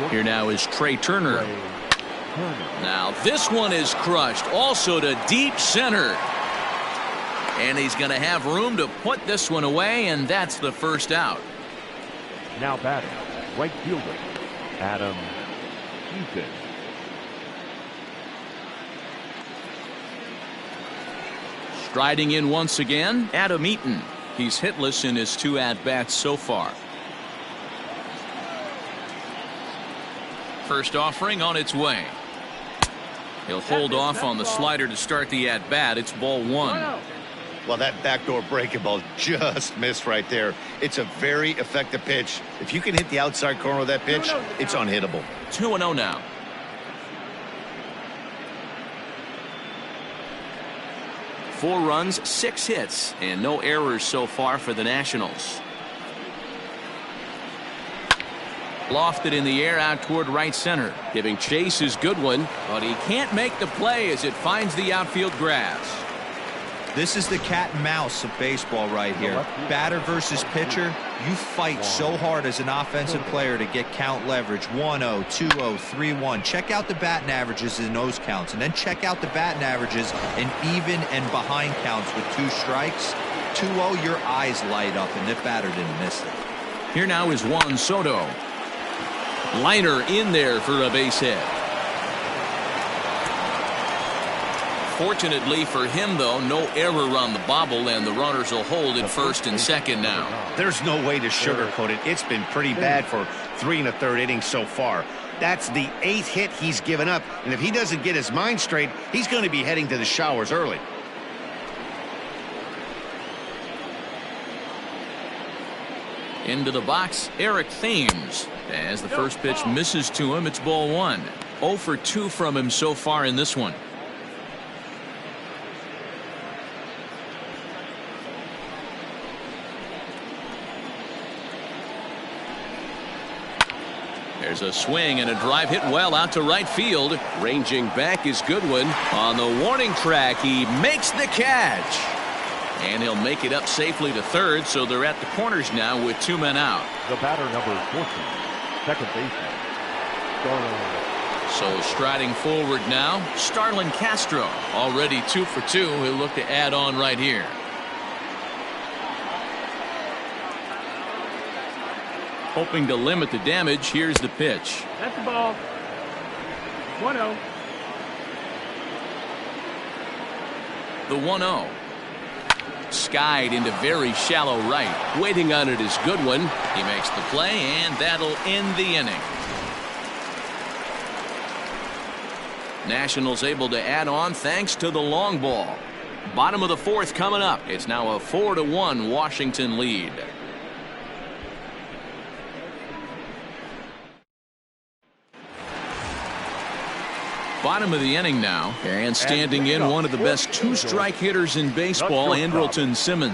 Here now is Trey Turner. Now this one is crushed also to deep center. And he's going to have room to put this one away, and that's the first out. Now batting, right fielder, Adam Eaton. Striding in once again, Adam Eaton. He's hitless in his 2 at-bats so far. First offering on its way. He'll hold off on the slider to start the at-bat. It's ball 1. Well, that backdoor breaking ball just missed right there. It's a very effective pitch. If you can hit the outside corner of that pitch, it's unhittable. 2-0 now. Four runs, 6 hits, and no errors so far for the Nationals. Lofted in the air out toward right center. Giving chase his good one. But he can't make the play as it finds the outfield grass. This is the cat and mouse of baseball right here. Batter versus pitcher. You fight so hard as an offensive player to get count leverage. 1-0, 2-0, 3-1. Check out the batting averages in those counts, and then check out the batting averages in even and behind counts with 2 strikes. 2-0, your eyes light up, and the batter didn't miss it. Here now is Juan Soto. Liner in there for a base hit. Fortunately for him, though, no error on the bobble, and the runners will hold at first and second now. There's no way to sugarcoat it. It's been pretty bad for 3 1/3 innings so far. That's the 8th hit he's given up, and if he doesn't get his mind straight, he's going to be heading to the showers early. Into the box, Eric Thames. As the first pitch misses to him, it's ball 1. 0 for 2 from him so far in this one. There's a swing and a drive hit well out to right field. Ranging back is Goodwin. On the warning track, he makes the catch. And he'll make it up safely to third, so they're at the corners now with 2 men out. The batter number 14, second baseman, Starlin. So striding forward now, Starlin Castro. Already 2 for 2. He'll look to add on right here. Hoping to limit the damage, here's the pitch. That's the ball. 1-0. The 1-0. Skied into very shallow right. Waiting on it is Goodwin. He makes the play, and that'll end the inning. Nationals able to add on thanks to the long ball. Bottom of the 4th coming up. It's now a 4-1 Washington lead. Bottom of the inning now, and standing in one of the best 2-strike hitters in baseball, Andrelton Simmons.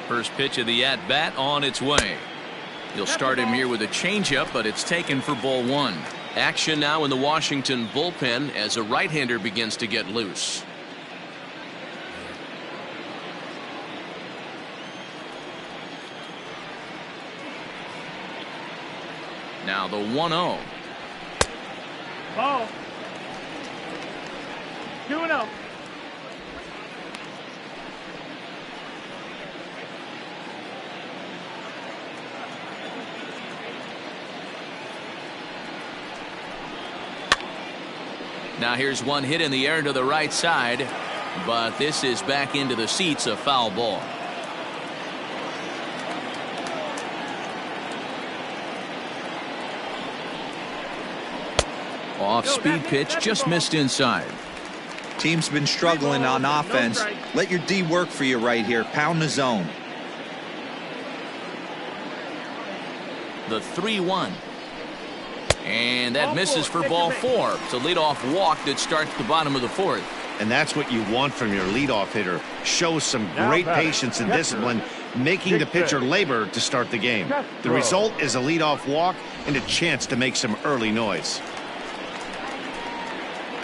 First pitch of the at-bat on its way. You'll start him here with a changeup, but it's taken for ball 1. Action now in the Washington bullpen as a right-hander begins to get loose. Now the 1-0. Ball. 2-0. Now here's one hit in the air to the right side, but this is back into the seats, a foul ball. Off speed pitch, just missed inside. Team's been struggling on offense. Let your D work for you right here. Pound the zone. The 3-1. And that misses for ball 4. It's a leadoff walk that starts the bottom of the 4th. And that's what you want from your leadoff hitter. Shows some great patience and discipline, making the pitcher labor to start the game. The result is a leadoff walk and a chance to make some early noise.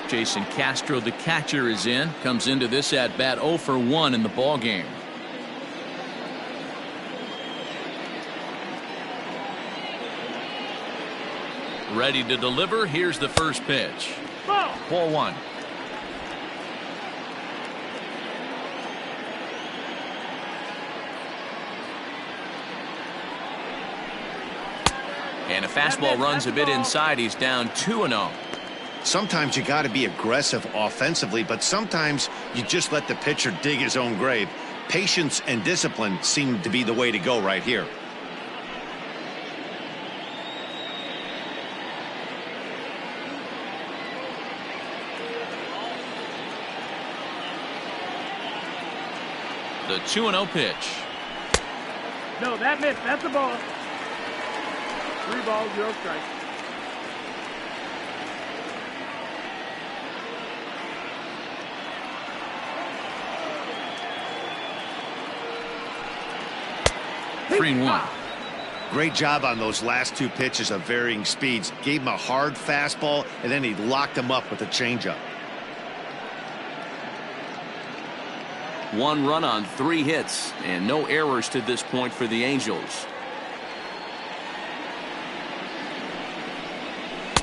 Jason Castro, the catcher, is in. Comes into this at bat 0 for 1 in the ball game. Ready to deliver. Here's the first pitch. Ball 1. And a fastball runs a bit inside. He's down 2-0. Sometimes you got to be aggressive offensively, but sometimes you just let the pitcher dig his own grave. Patience and discipline seem to be the way to go right here. The 2-0 pitch. No, that missed. That's a ball. 3 balls, 0 strikes. Three and 1. Great job on those last 2 pitches of varying speeds. Gave him a hard fastball, and then he locked him up with a changeup. 1 run on 3 hits, and no errors to this point for the Angels.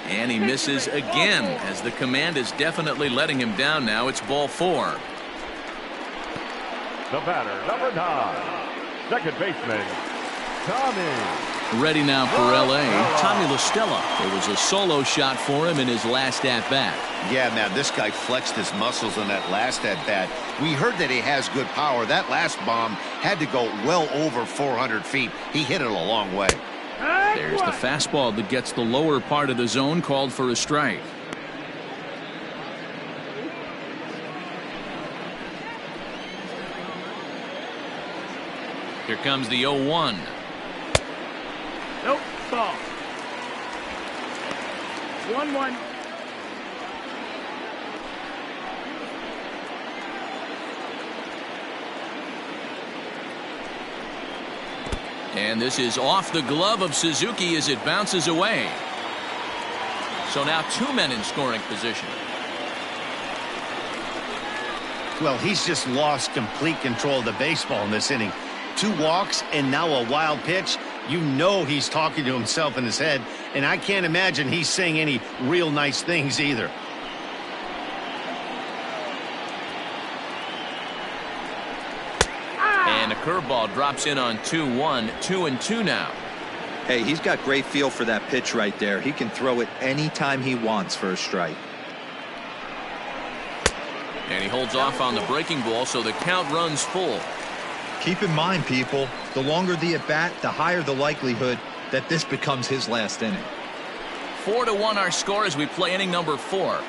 And he misses again, as the command is definitely letting him down now. It's ball 4. The batter, number 9, second baseman, Tommy. Ready now for L.A., Tommy La Stella. It was a solo shot for him in his last at-bat. Yeah, man, this guy flexed his muscles on that last at-bat. We heard that he has good power. That last bomb had to go well over 400 feet. He hit it a long way. There's the fastball that gets the lower part of the zone, called for a strike. Here comes the 0-1. Nope, ball. 1-1. And this is off the glove of Suzuki as it bounces away. So now 2 men in scoring position. Well, he's just lost complete control of the baseball in this inning. 2 walks and now a wild pitch. You know he's talking to himself in his head, and I can't imagine he's saying any real nice things either. And a curveball drops in on 2-1, 2-2 now. Hey, he's got great feel for that pitch right there. He can throw it anytime he wants for a strike. And he holds off on the breaking ball, so the count runs full. Keep in mind, people, the longer the at-bat, the higher the likelihood that this becomes his last inning. 4-1 our score as we play inning number 4.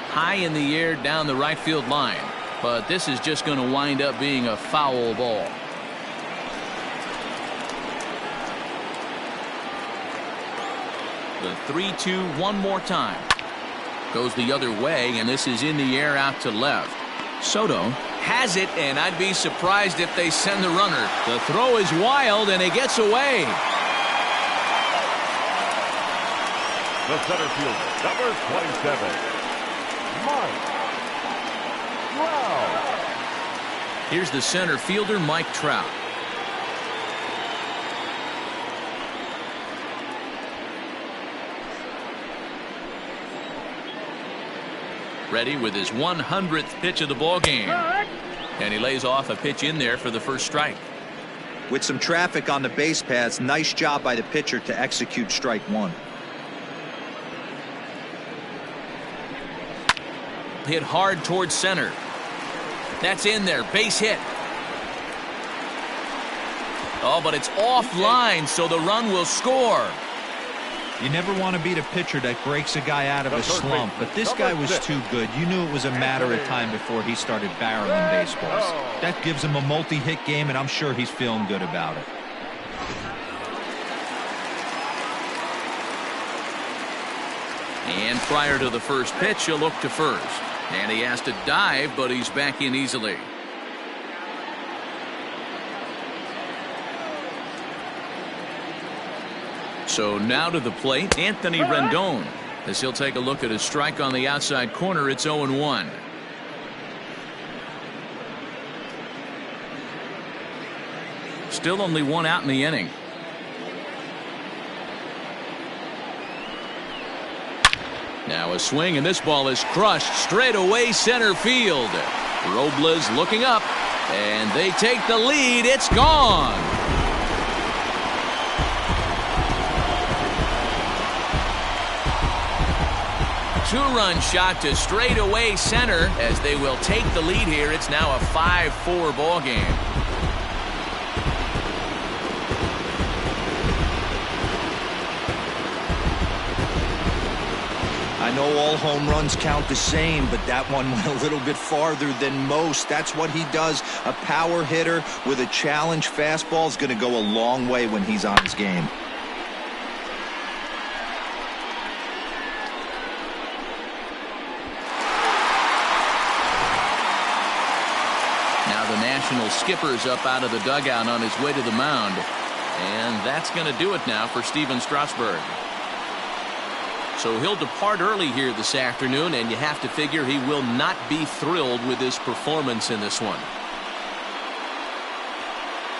High in the air down the right field line, but this is just going to wind up being a foul ball. The 3-2 one more time. Goes the other way, and this is in the air out to left. Soto has it, and I'd be surprised if they send the runner. The throw is wild, and it gets away. The center fielder, number 27, Mike Trout. Here's the center fielder, Mike Trout. Ready with his 100th pitch of the ball game. And he lays off a pitch in there for the first strike. With some traffic on the base paths, nice job by the pitcher to execute strike 1. Hit hard towards center. That's in there. Base hit. Oh, but it's offline, so the run will score. You never want to be the pitcher that breaks a guy out of a slump, but this guy was too good. You knew it was a matter of time before he started barreling baseballs. That gives him a multi-hit game, and I'm sure he's feeling good about it. And prior to the first pitch, he'll look to first. And he has to dive, but he's back in easily. So now to the plate, Anthony Rendon, as he'll take a look at a strike on the outside corner. It's 0-1. Still only one out in the inning. Now a swing, and this ball is crushed straight away center field. Robles looking up, and they take the lead. It's gone. Two-run shot to straightaway center as they will take the lead here. It's now a 5-4 ball game. I know all home runs count the same, but that one went a little bit farther than most. That's what he does. A power hitter with a challenge fastball is going to go a long way when he's on his game. Now the National skipper's up out of the dugout on his way to the mound. And that's going to do it now for Steven Strasburg. So he'll depart early here this afternoon, and you have to figure he will not be thrilled with his performance in this one.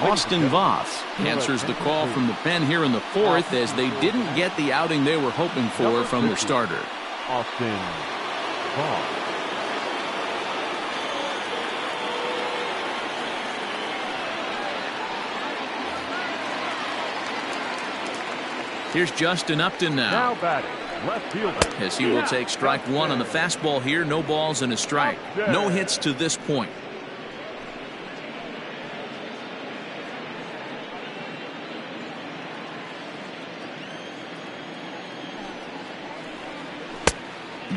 Austin Voth answers the call from the pen here in the fourth, as they didn't get the outing they were hoping for from their starter. Austin Voth. Here's Justin Upton now. Batting, left fielder. As he will take strike one on the fastball here. No balls and a strike. No hits to this point.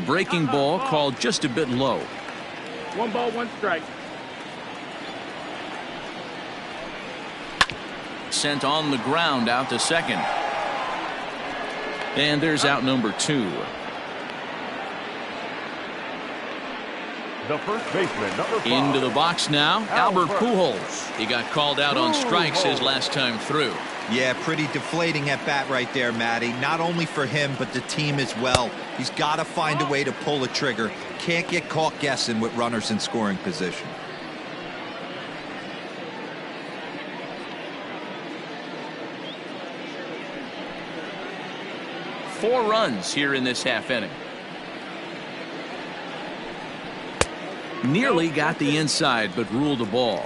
Breaking ball called just a bit low. 1 ball, 1 strike. Sent on the ground out to second. And there's out number 2. The first baseman, number 5. Into the box now, Albert Pujols. He got called out on strikes his last time through. Yeah, pretty deflating at bat right there, Matty. Not only for him, but the team as well. He's got to find a way to pull a trigger. Can't get caught guessing with runners in scoring position. Four runs here in this half inning. Nearly got the inside, but ruled the ball.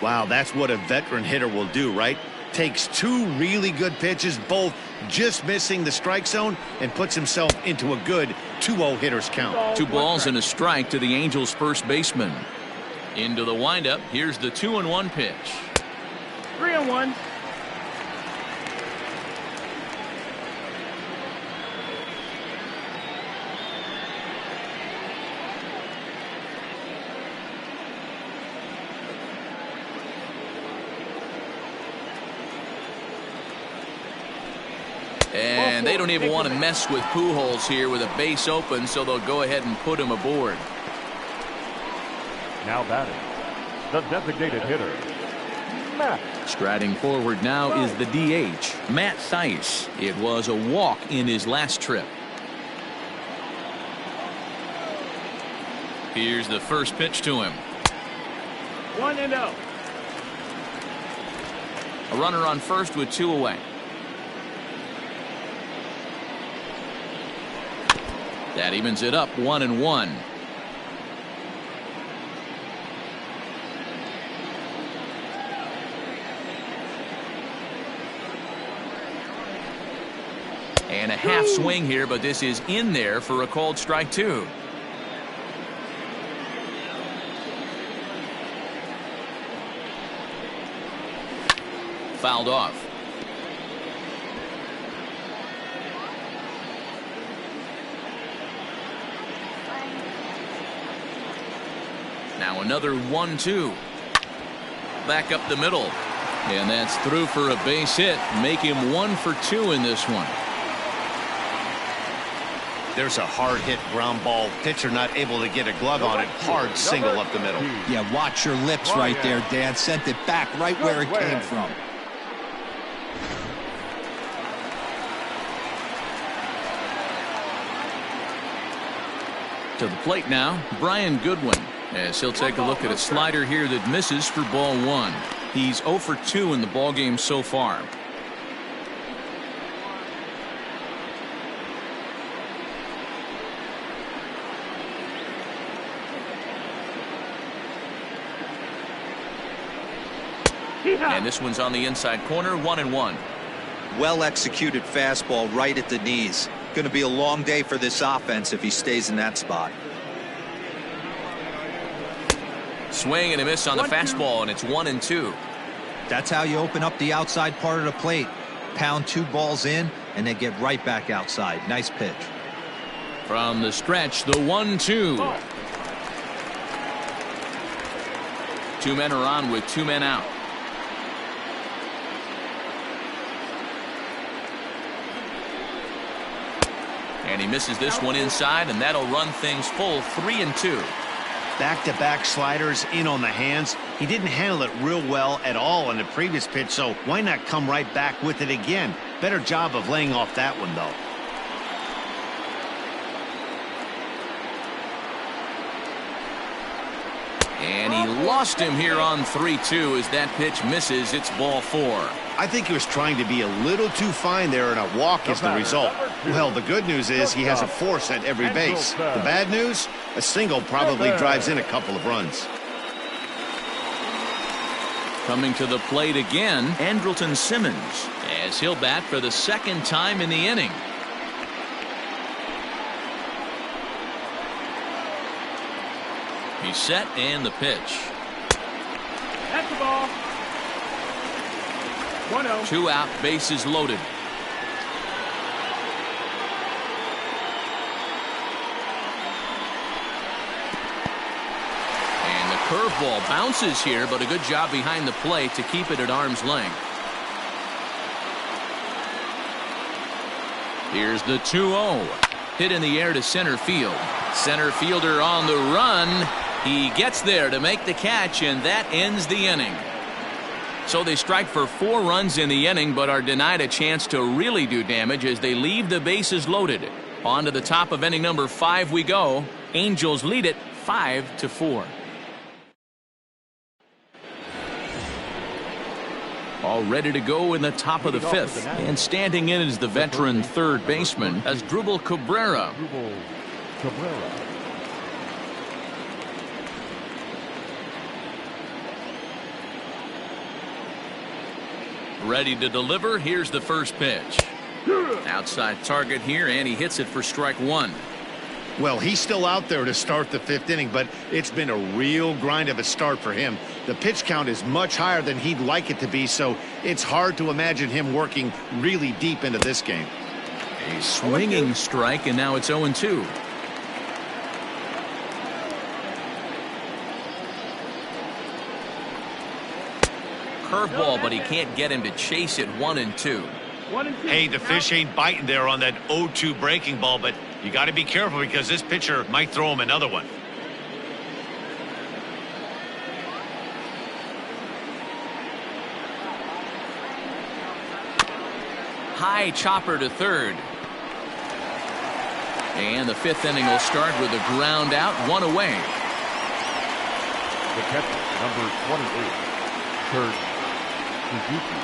Wow, that's what a veteran hitter will do, right? Takes 2 really good pitches, both just missing the strike zone, and puts himself into a good 2-0 hitter's count. 2 balls and a strike to the Angels' first baseman. Into the windup. Here's the 2-1 pitch. 3-1. And they don't even want to mess with Pujols here with a base open, so they'll go ahead and put him aboard. Now batting, the designated hitter, Matt. Striding forward now is the DH, Matt Thaiss. It was a walk in his last trip. Here's the first pitch to him. 1-0. A runner on first with 2 away. That evens it up, 1-1. And a half swing here, but this is in there for a called strike 2. Fouled off. Now another 1-2. Back up the middle. And that's through for a base hit. Make him 1 for 2 in this one. There's a hard hit ground ball. Pitcher not able to get a glove on it. Hard single up the middle. Yeah, watch your lips right there, Dan. Sent it back right where it came from. To the plate now, Brian Goodwin, as he'll take a look at a slider here that misses for ball 1. He's 0 for 2 in the ballgame so far. And this one's on the inside corner, 1-1. Well executed fastball right at the knees. Going to be a long day for this offense if he stays in that spot. Swing and a miss on the fastball, and it's 1-2. That's how you open up the outside part of the plate. Pound 2 balls in, and then get right back outside. Nice pitch. From the stretch, the 1-2. 2 men are on with 2 men out. And he misses this one inside, and that'll run things full 3-2. Back-to-back sliders in on the hands. He didn't handle it real well at all on the previous pitch, so why not come right back with it again? Better job of laying off that one, though. And he lost him here on 3-2 as that pitch misses. It's ball 4. I think he was trying to be a little too fine there, and a walk is the result. Well, the good news is he has a force at every base. The bad news, a single probably drives in a couple of runs. Coming to the plate again, Andrelton Simmons, as he'll bat for the 2nd time in the inning. He's set, and the pitch. That's the ball. 1-0. 2 out, bases loaded. And the curveball bounces here, but a good job behind the plate to keep it at arm's length. Here's the 2-0. Hit in the air to center field. Center fielder on the run. He gets there to make the catch, and that ends the inning. So they strike for 4 runs in the inning, but are denied a chance to really do damage as they leave the bases loaded. On to the top of inning number 5 we go. Angels lead it 5-4. All ready to go in the top of the 5th. And standing in is the veteran third baseman, Asdrubal Cabrera. Ready to deliver. Here's the first pitch. Outside target here, and he hits it for strike 1. Well, he's still out there to start the 5th inning, but it's been a real grind of a start for him. The pitch count is much higher than he'd like it to be, so it's hard to imagine him working really deep into this game. A swinging strike, and now it's 0-2. Curveball, but he can't get him to chase it. 1-2. Hey, the fish ain't biting there on that 0-2 breaking ball, but you got to be careful because this pitcher might throw him another one. High chopper to third. And the 5th inning will start with a ground out, 1 away. The catcher, number 28, Kurt Suzuki.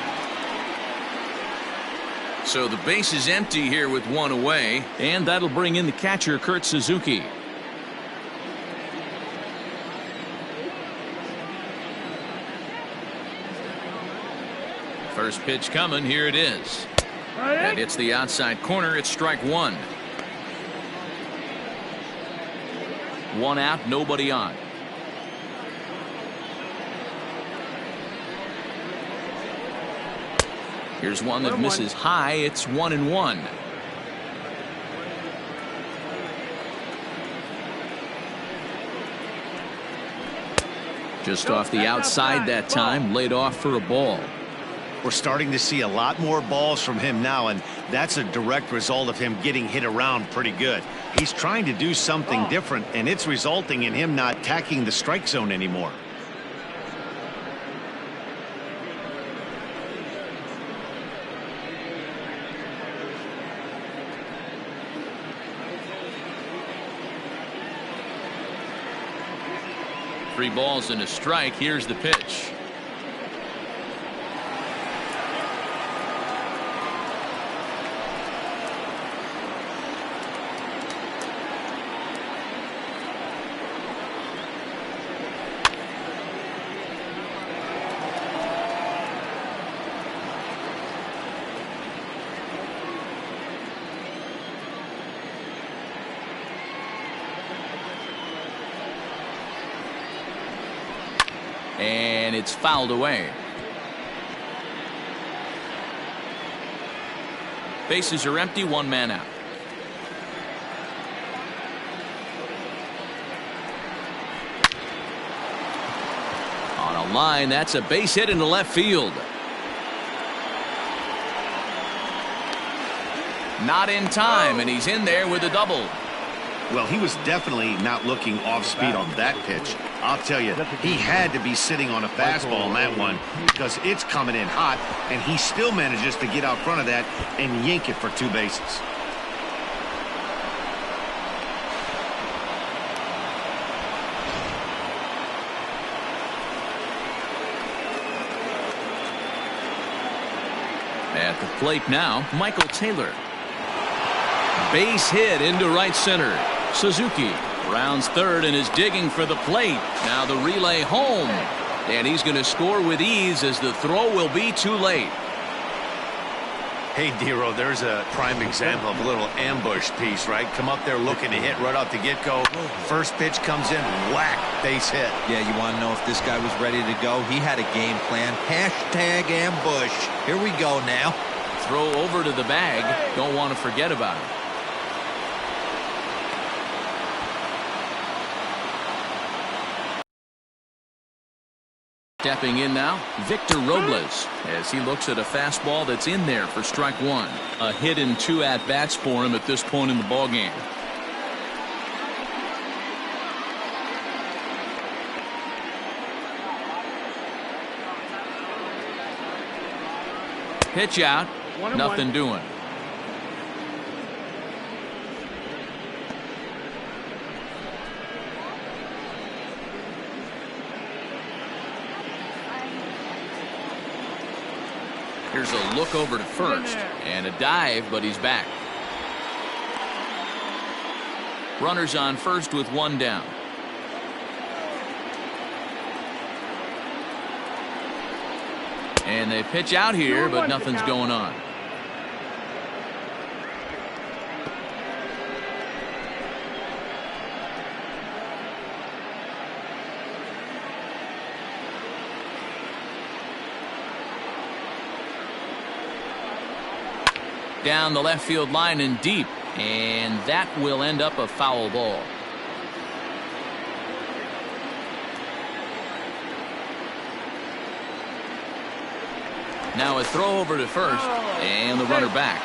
So the base is empty here with 1 away, and that'll bring in the catcher, Kurt Suzuki. First pitch coming. Here it is. And it's the outside corner. It's strike 1. 1 out, nobody on. Here's one that misses high. It's 1-1. Just off the outside that time, laid off for a ball. We're starting to see a lot more balls from him now, and that's a direct result of him getting hit around pretty good. He's trying to do something different, and it's resulting in him not attacking the strike zone anymore. Three balls and a strike. Here's the pitch. And it's fouled away. Bases are empty, one man out. On a line, that's a base hit into left field. Not in time, and he's in there with a double. Well, he was definitely not looking off speed on that pitch. I'll tell you, he had to be sitting on a fastball on that one because it's coming in hot, and he still manages to get out front of that and yank it for two bases. At the plate now, Michael Taylor. Base hit into right center. Suzuki rounds third and is digging for the plate. Now the relay home, and he's going to score with ease as the throw will be too late. Hey, Dero, there's a prime example of a little ambush piece, right? Come up there looking to hit right off the get-go. First pitch comes in, whack, base hit. Yeah, you want to know if this guy was ready to go? He had a game plan. Hashtag ambush. Here we go now. Throw over to the bag. Don't want to forget about it. Stepping in now, Victor Robles, as he looks at a fastball that's in there for strike one. A hit and two at-bats for him at this point in the ballgame. Pitch out, nothing doing. Here's a look over to first and a dive, but he's back. Runners on first with one down. And they pitch out here, but nothing's going on. Down the left field line and deep, and that will end up a foul ball. Now a throw over to first, and the runner back.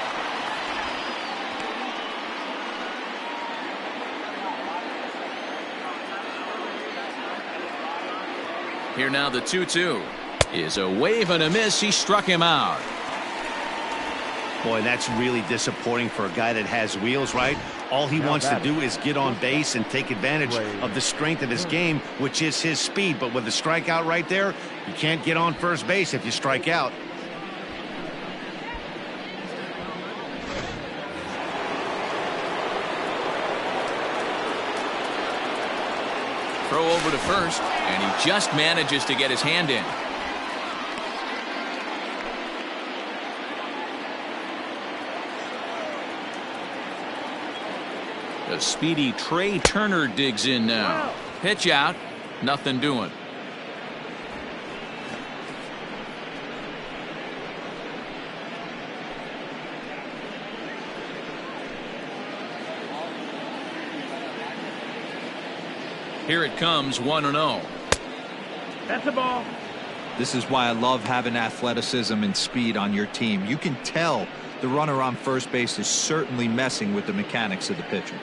Here now the 2-2 is a wave and a miss. He struck him out. Boy, that's really disappointing for a guy that has wheels, right? All he wants to do is get on base and take advantage of the strength of his game, which is his speed. But with the strikeout right there, you can't get on first base if you strike out. Throw over to first, and he just manages to get his hand in. The speedy Trey Turner digs in now. Pitch out, nothing doing. Here it comes, 1-0. That's a ball. This is why I love having athleticism and speed on your team. You can tell the runner on first base is certainly messing with the mechanics of the pitcher.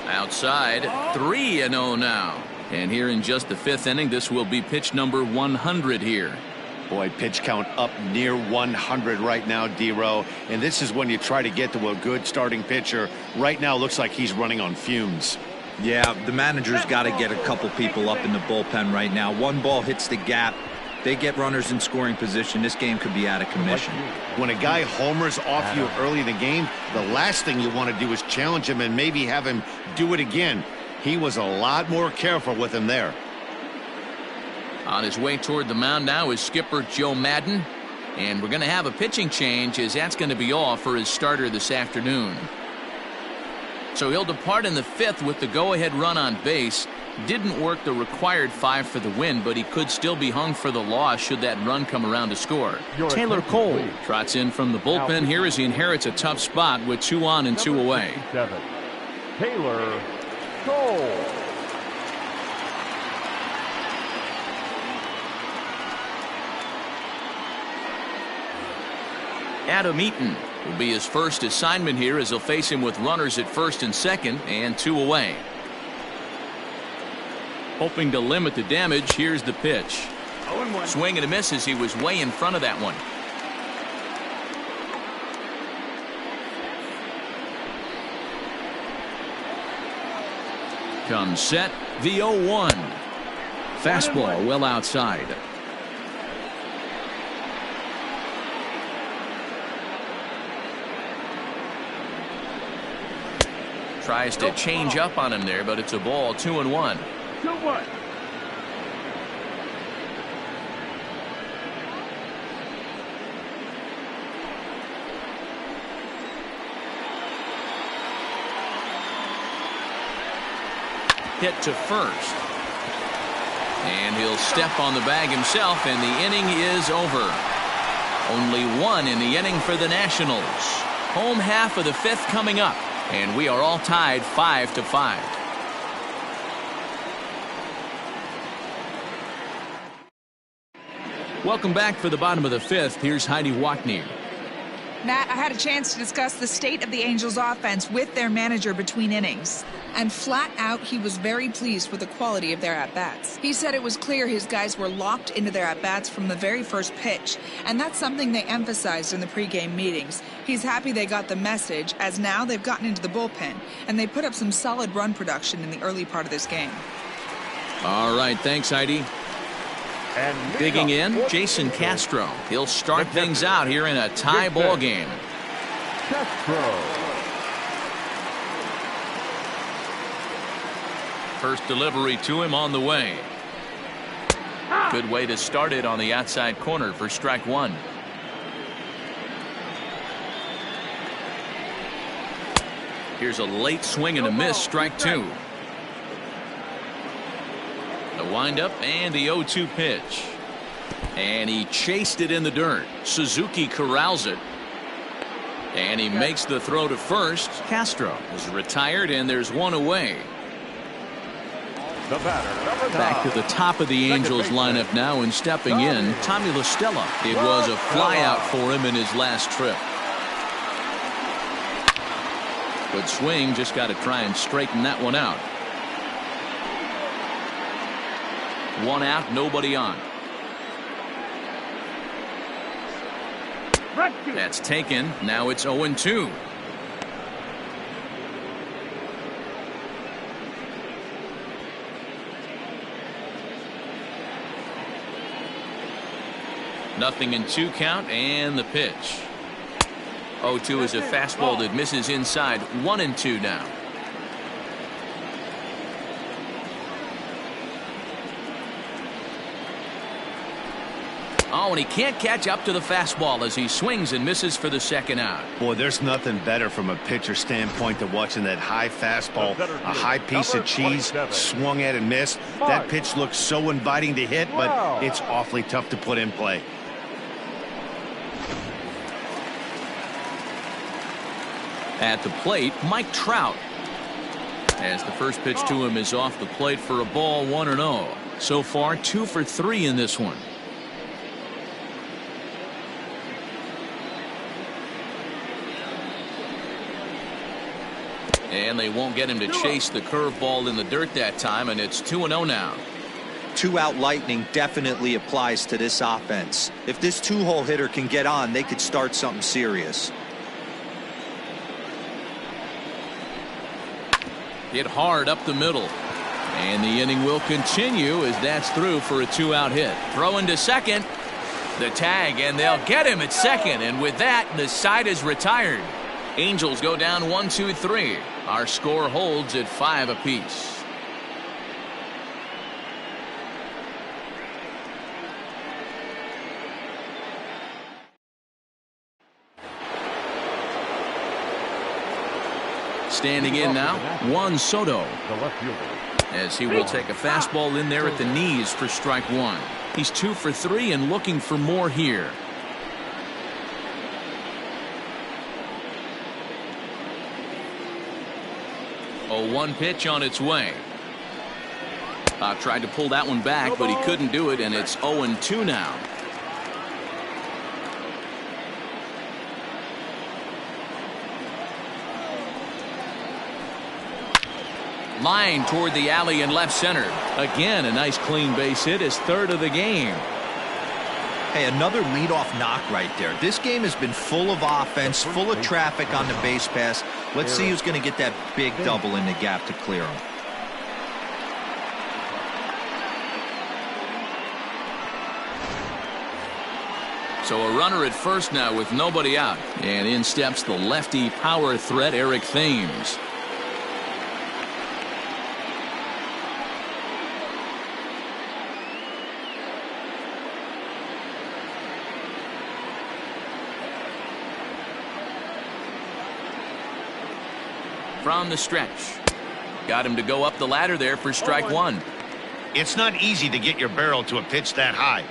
Outside, 3-0 now. And here in just the 5th inning, this will be pitch number 100 here. Boy, pitch count up near 100 right now, D-Row. And this is when you try to get to a good starting pitcher. Right now, looks like he's running on fumes. Yeah, the manager's got to get a couple people up in the bullpen right now. One ball hits the gap. They get runners in scoring position. This game could be out of commission. When a guy homers off you early in the game, the last thing you want to do is challenge him and maybe have him do it again. He was a lot more careful with him there. On his way toward the mound now is skipper Joe Madden. And we're going to have a pitching change, as that's going to be all for his starter this afternoon. So he'll depart in the 5th with the go-ahead run on base. Didn't work the required 5 for the win, but he could still be hung for the loss should that run come around to score. Taylor Cole trots in from the bullpen here as he inherits a tough spot with 2 on and 2 away. Taylor Cole. Adam Eaton will be his first assignment here as he'll face him with runners at first and second and 2 away. Hoping to limit the damage, here's the pitch. Swing and a miss as he was way in front of that one. Comes set, the 0-1. Fastball well outside. Tries to change up on him there, but it's a ball. 2-1. 2-1. Hit to first. And he'll step on the bag himself, and the inning is over. Only 1 in the inning for the Nationals. Home half of the 5th coming up, and we are all tied 5-5. Welcome back for the bottom of the 5th. Here's Heidi Wackney. Matt, I had a chance to discuss the state of the Angels offense with their manager between innings. And flat out, he was very pleased with the quality of their at-bats. He said it was clear his guys were locked into their at-bats from the very first pitch. And that's something they emphasized in the pregame meetings. He's happy they got the message, as now they've gotten into the bullpen. And they put up some solid run production in the early part of this game. All right, thanks, Heidi. And digging in, Jason Castro. He'll start things out here in a tie ball game. Castro. First delivery to him on the way. Good way to start it on the outside corner for strike 1. Here's a late swing and a miss, strike 2. The windup and the 0-2 pitch. And he chased it in the dirt. Suzuki corrals it. And he makes the throw to first. Castro is retired, and there's 1 away. The batter, back to the top of the Angels lineup now, and stepping in, Tommy La Stella. It was a flyout for him in his last trip. Good swing, just got to try and straighten that one out. 1 out, nobody on. That's taken. Now it's 0-2. Nothing in 2 count, and the pitch. 0-2 is a fastball that misses inside. 1-2 now. Oh, and he can't catch up to the fastball as he swings and misses for the 2nd out. Boy, there's nothing better from a pitcher standpoint than watching that high fastball, a high piece of cheese, swung at and missed. That pitch looks so inviting to hit, but it's awfully tough to put in play. At the plate, Mike Trout. As the first pitch to him is off the plate for a ball, 1-0. So far, 2 for 3 in this one. And they won't get him to chase the curveball in the dirt that time, and it's 2-0 now. 2-out lightning definitely applies to this offense. If this 2-hole hitter can get on, they could start something serious. Hit hard up the middle. And the inning will continue as that's through for a 2-out hit. Throwing to second. The tag, and they'll get him at second. And with that, the side is retired. Angels go down 1-2-3. Our score holds at 5 apiece. Standing in now, Juan Soto, The left fielder. as he will take a fastball in there at the knees for strike 1. He's 2 for 3 and looking for more here. A 1 pitch on its way. Tried to pull that one back, but he couldn't do it, and it's 0-2 now. Line toward the alley and left center. Again, a nice clean base hit, his 3rd of the game. Hey, another leadoff knock right there. This game has been full of offense, full of traffic on the base pass. Let's see who's going to get that big double in the gap to clear him. So a runner at first now with nobody out. And in steps the lefty power threat, Eric Thames. From the stretch. Got him to go up the ladder there for strike 1. It's not easy to get your barrel to a pitch that high.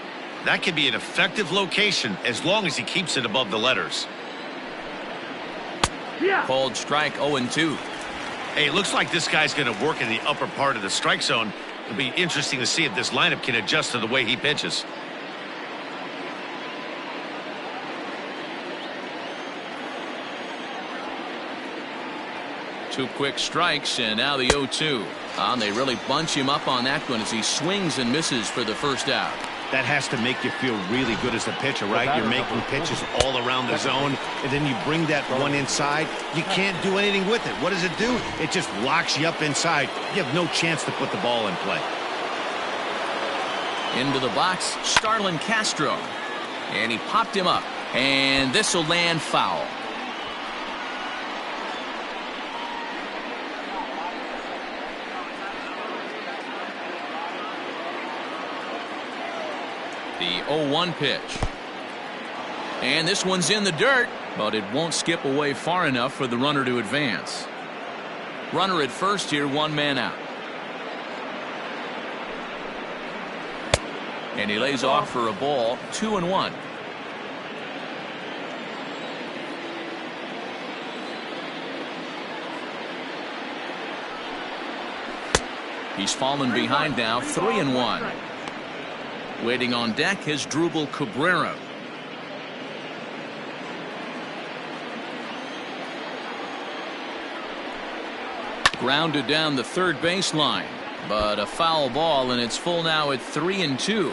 That can be an effective location as long as he keeps it above the letters. Called strike 0-2. Hey, it looks like this guy's going to work in the upper part of the strike zone. It'll be interesting to see if this lineup can adjust to the way he pitches. Two quick strikes, and now the 0-2. And they really bunch him up on that one as he swings and misses for the first out. That has to make you feel really good as a pitcher, right? You're making pitches all around the zone, and then you bring that one inside. You can't do anything with it. What does it do? It just locks you up inside. You have no chance to put the ball in play. Into the box, Starlin Castro. And he popped him up. And this will land foul. The 0-1 pitch. And this one's in the dirt, but it won't skip away far enough for the runner to advance. Runner at first here, 1 man out. And he lays off for a ball, 2-1. He's fallen behind now, 3-1. Waiting on deck is Drupal Cabrera. Grounded down the third baseline, but a foul ball, and it's full now at 3-2.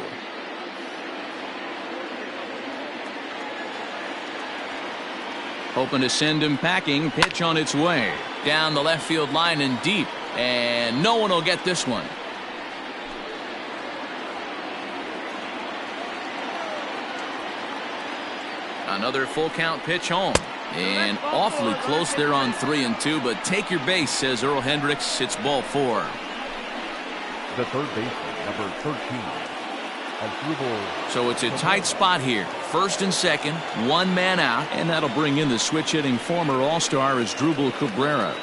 Hoping to send him packing. Pitch on its way down the left field line and deep, and no one will get this one. Another full count pitch home, and awfully close there on 3-2, but take your base, says Earl Hendricks. It's ball 4. The third baseman, number 13. So it's a tight spot here. First and second, 1 man out, and that'll bring in the switch hitting former All-Star as Drupal Cabrera.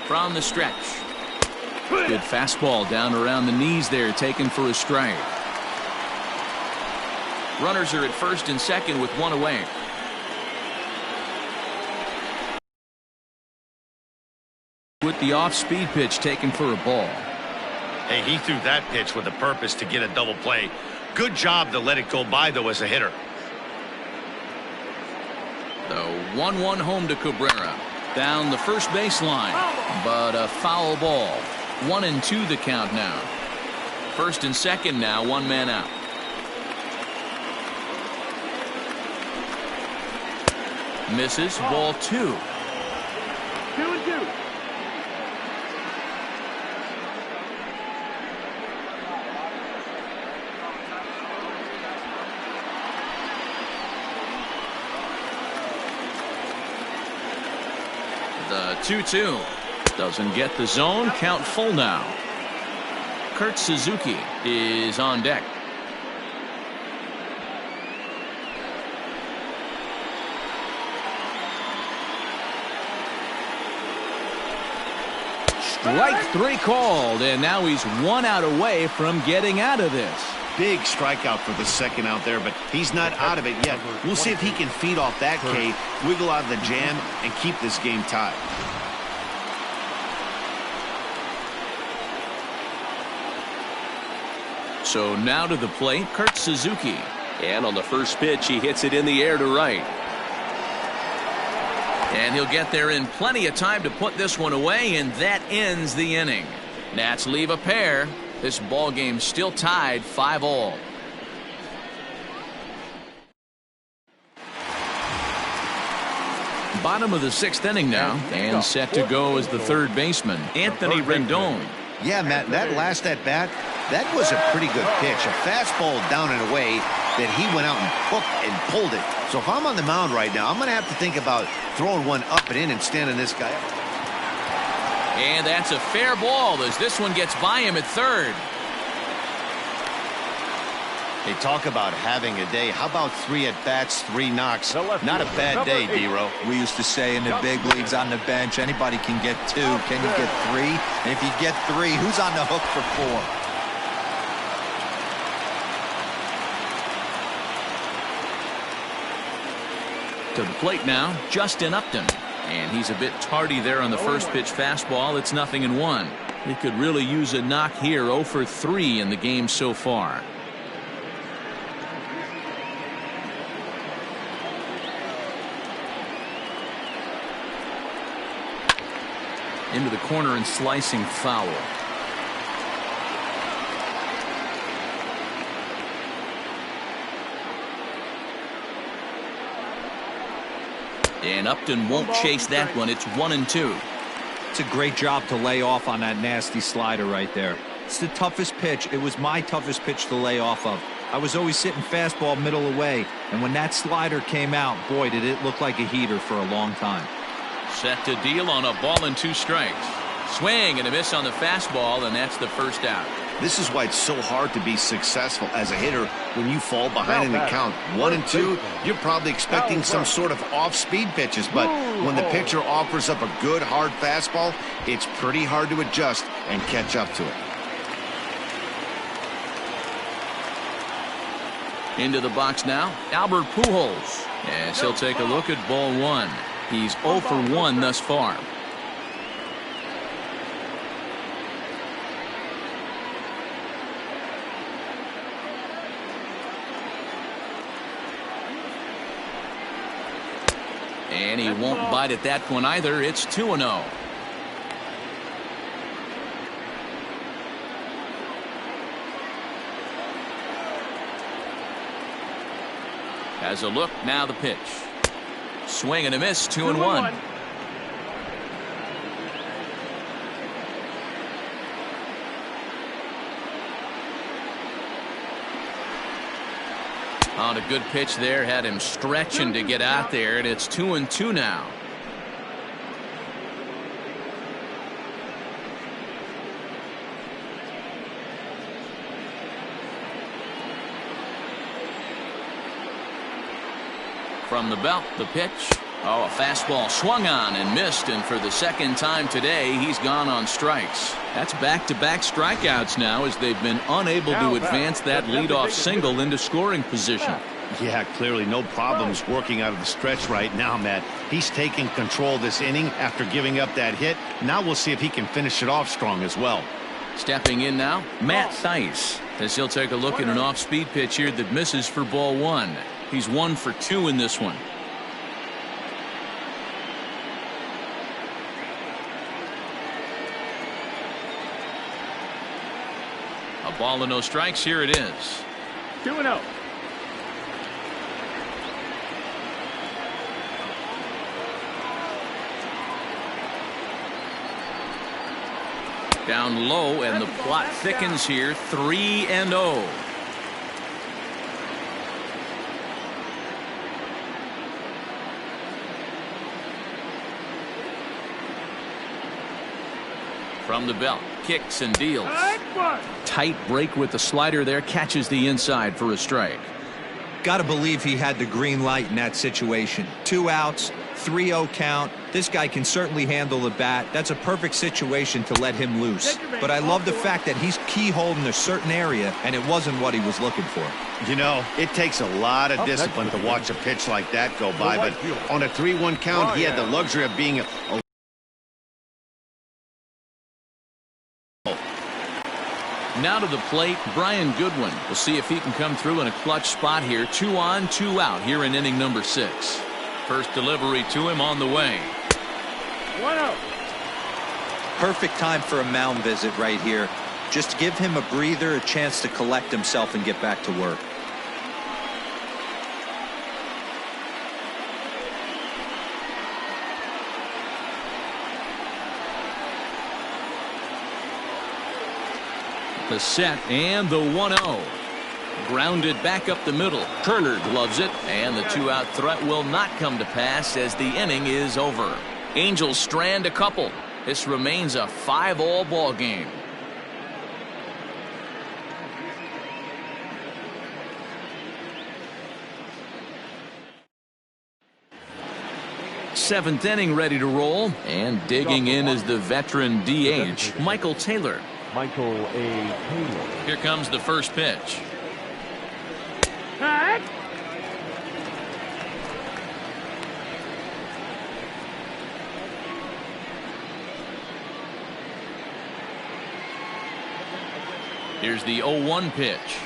From the stretch. Good fastball down around the knees there, taken for a strike. Runners are at first and second with 1 away. With the off-speed pitch taken for a ball. Hey, he threw that pitch with a purpose to get a double play. Good job to let it go by, though, as a hitter. The 1-1 home to Cabrera. Down the first baseline, but a foul ball. 1-2 the count now. First and second now, one man out. Misses, ball 2. 2-2. The 2-2 doesn't get the zone. Count full now. Kurt Suzuki is on deck. Strike 3 called, and now he's 1 out away from getting out of this. Big strikeout for the second out there, but he's not out of it yet. We'll see if he can feed off that K, wiggle out of the jam, and keep this game tied. So now to the plate, Kurt Suzuki. And on the first pitch, he hits it in the air to right. And he'll get there in plenty of time to put this one away, and that ends the inning. Nats leave a pair. This ball game still tied 5-all. Bottom of the 6th inning now, and set to go as the third baseman, Anthony Rendon. Yeah, Matt, that last at-bat, that was a pretty good pitch. A fastball down and away that he went out and hooked and pulled it. So if I'm on the mound right now, I'm going to have to think about throwing one up and in and standing this guy up. And that's a fair ball as this one gets by him at third. They talk about having a day. How about 3 at-bats, 3 knocks? Not a bad day, D-Ro. We used to say in the big leagues on the bench, anybody can get 2. Can you get 3? And if you get 3, who's on the hook for 4? To the plate now, Justin Upton. And he's a bit tardy there on the first pitch fastball. It's 0-1. He could really use a knock here. 0 for 3 in the game so far. Into the corner and slicing foul. And Upton won't chase that one. It's 1-2. It's a great job to lay off on that nasty slider right there. It's the toughest pitch. It was my toughest pitch to lay off of. I was always sitting fastball middle away, and when that slider came out, boy, did it look like a heater for a long time. Set to deal on a ball and 2 strikes. Swing and a miss on the fastball, and that's the first out. This is why it's so hard to be successful as a hitter when you fall behind in the count. 1-2, you're probably expecting some sort of off-speed pitches, but when the pitcher offers up a good, hard fastball, it's pretty hard to adjust and catch up to it. Into the box now, Albert Pujols. Yes, he'll take a look at ball 1. He's 0 for 1 thus far. And he won't bite at that one either. It's 2-0. Has a look, now the pitch. Swing and a miss, 2-1. On a good pitch there, had him stretching to get out there, and it's 2-2 now. From the belt, the pitch. Oh, a fastball swung on and missed, and for the second time today, he's gone on strikes. That's back-to-back strikeouts now as they've been unable to advance that leadoff single into scoring position. Yeah, clearly no problems working out of the stretch right now, Matt. He's taking control of this inning after giving up that hit. Now we'll see if he can finish it off strong as well. Stepping in now, Matt Theis, as he'll take a look at an off-speed pitch here that misses for ball one. He's 1 for 2 in this one. A ball and no strikes. Here it is. 2-0. Down low, and the plot thickens here. 3-0. From the belt, kicks and deals. Tight break with the slider there, catches the inside for a strike. Got to believe he had the green light in that situation. 2 outs, 3-0 count. This guy can certainly handle the bat. That's a perfect situation to let him loose. But I love the fact that he's keyholed in a certain area, and it wasn't what he was looking for. You know, it takes a lot of discipline to watch a pitch like that go by, but on a 3-1 count, he had the luxury of being a Now to the plate, Brian Goodwin. We'll see if he can come through in a clutch spot here. 2 on, 2 out here in inning number 6. First delivery to him on the way. 1-0. Perfect time for a mound visit right here. Just give him a breather, a chance to collect himself and get back to work. The set and the 1-0. Grounded back up the middle. Turner gloves it, and the 2-out threat will not come to pass as the inning is over. Angels strand a couple. This remains a 5-all ball game. Seventh inning ready to roll, and digging in is the veteran DH, Michael Taylor. Michael A. Taylor. Here comes the first pitch. Back. Here's the 0-1 pitch.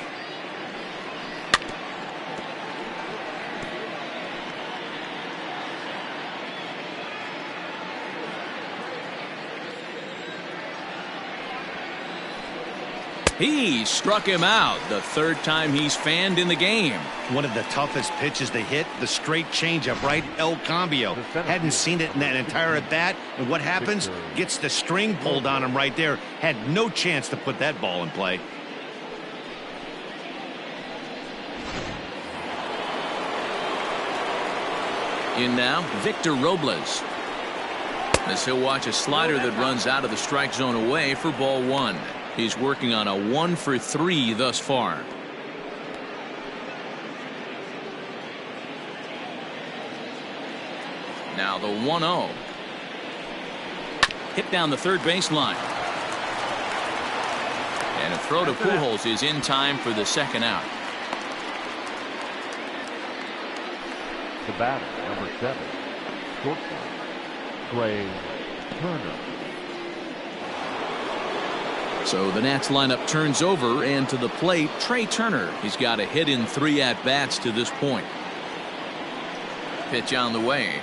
He struck him out, the third time he's fanned in the game. one of the toughest pitches to hit, the straight changeup, right? El Cambio. Hadn't seen it in that entire at bat. And what happens? Gets the string pulled on him right there. Had no chance to put that ball in play. In now, Victor Robles. As he'll watch a slider that runs out of the strike zone away for ball one. He's working on a 1-for-3 thus far. Now the 1-0. Hit down the third baseline. And a throw to Pujols is in time for the second out. The batter, number 7, shortstop, Trey Turner. So the Nats lineup turns over, and to the plate, Trey Turner. He's got a hit in 3 at-bats to this point. Pitch on the way.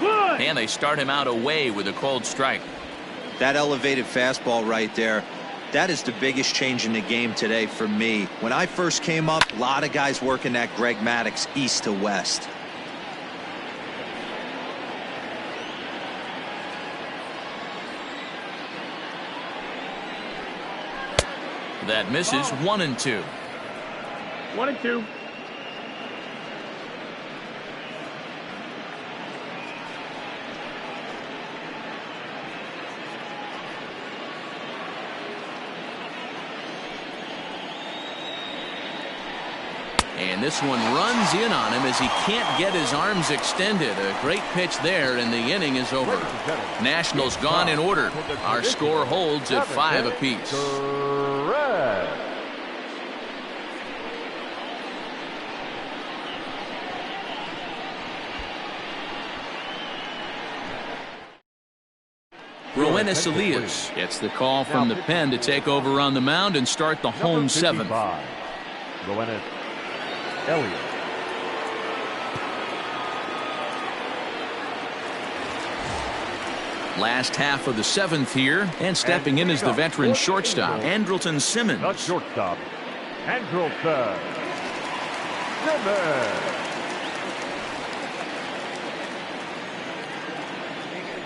And they start him out away with a cold strike. That elevated fastball right there, that is the biggest change in the game today for me. When I first came up, a lot of guys working that Greg Maddux east to west. That misses. 1-2. 1-2. And this one runs in on him as he can't get his arms extended. A great pitch there, and the inning is over. Nationals gone in order. Our score holds at 5 apiece. Roenis Elias gets the call from the pen to take over on the mound and start the home seventh. Roenis Elias. Last half of the seventh here, and stepping in is the veteran shortstop, Andrelton Simmons. The shortstop, Andrelton Simmons.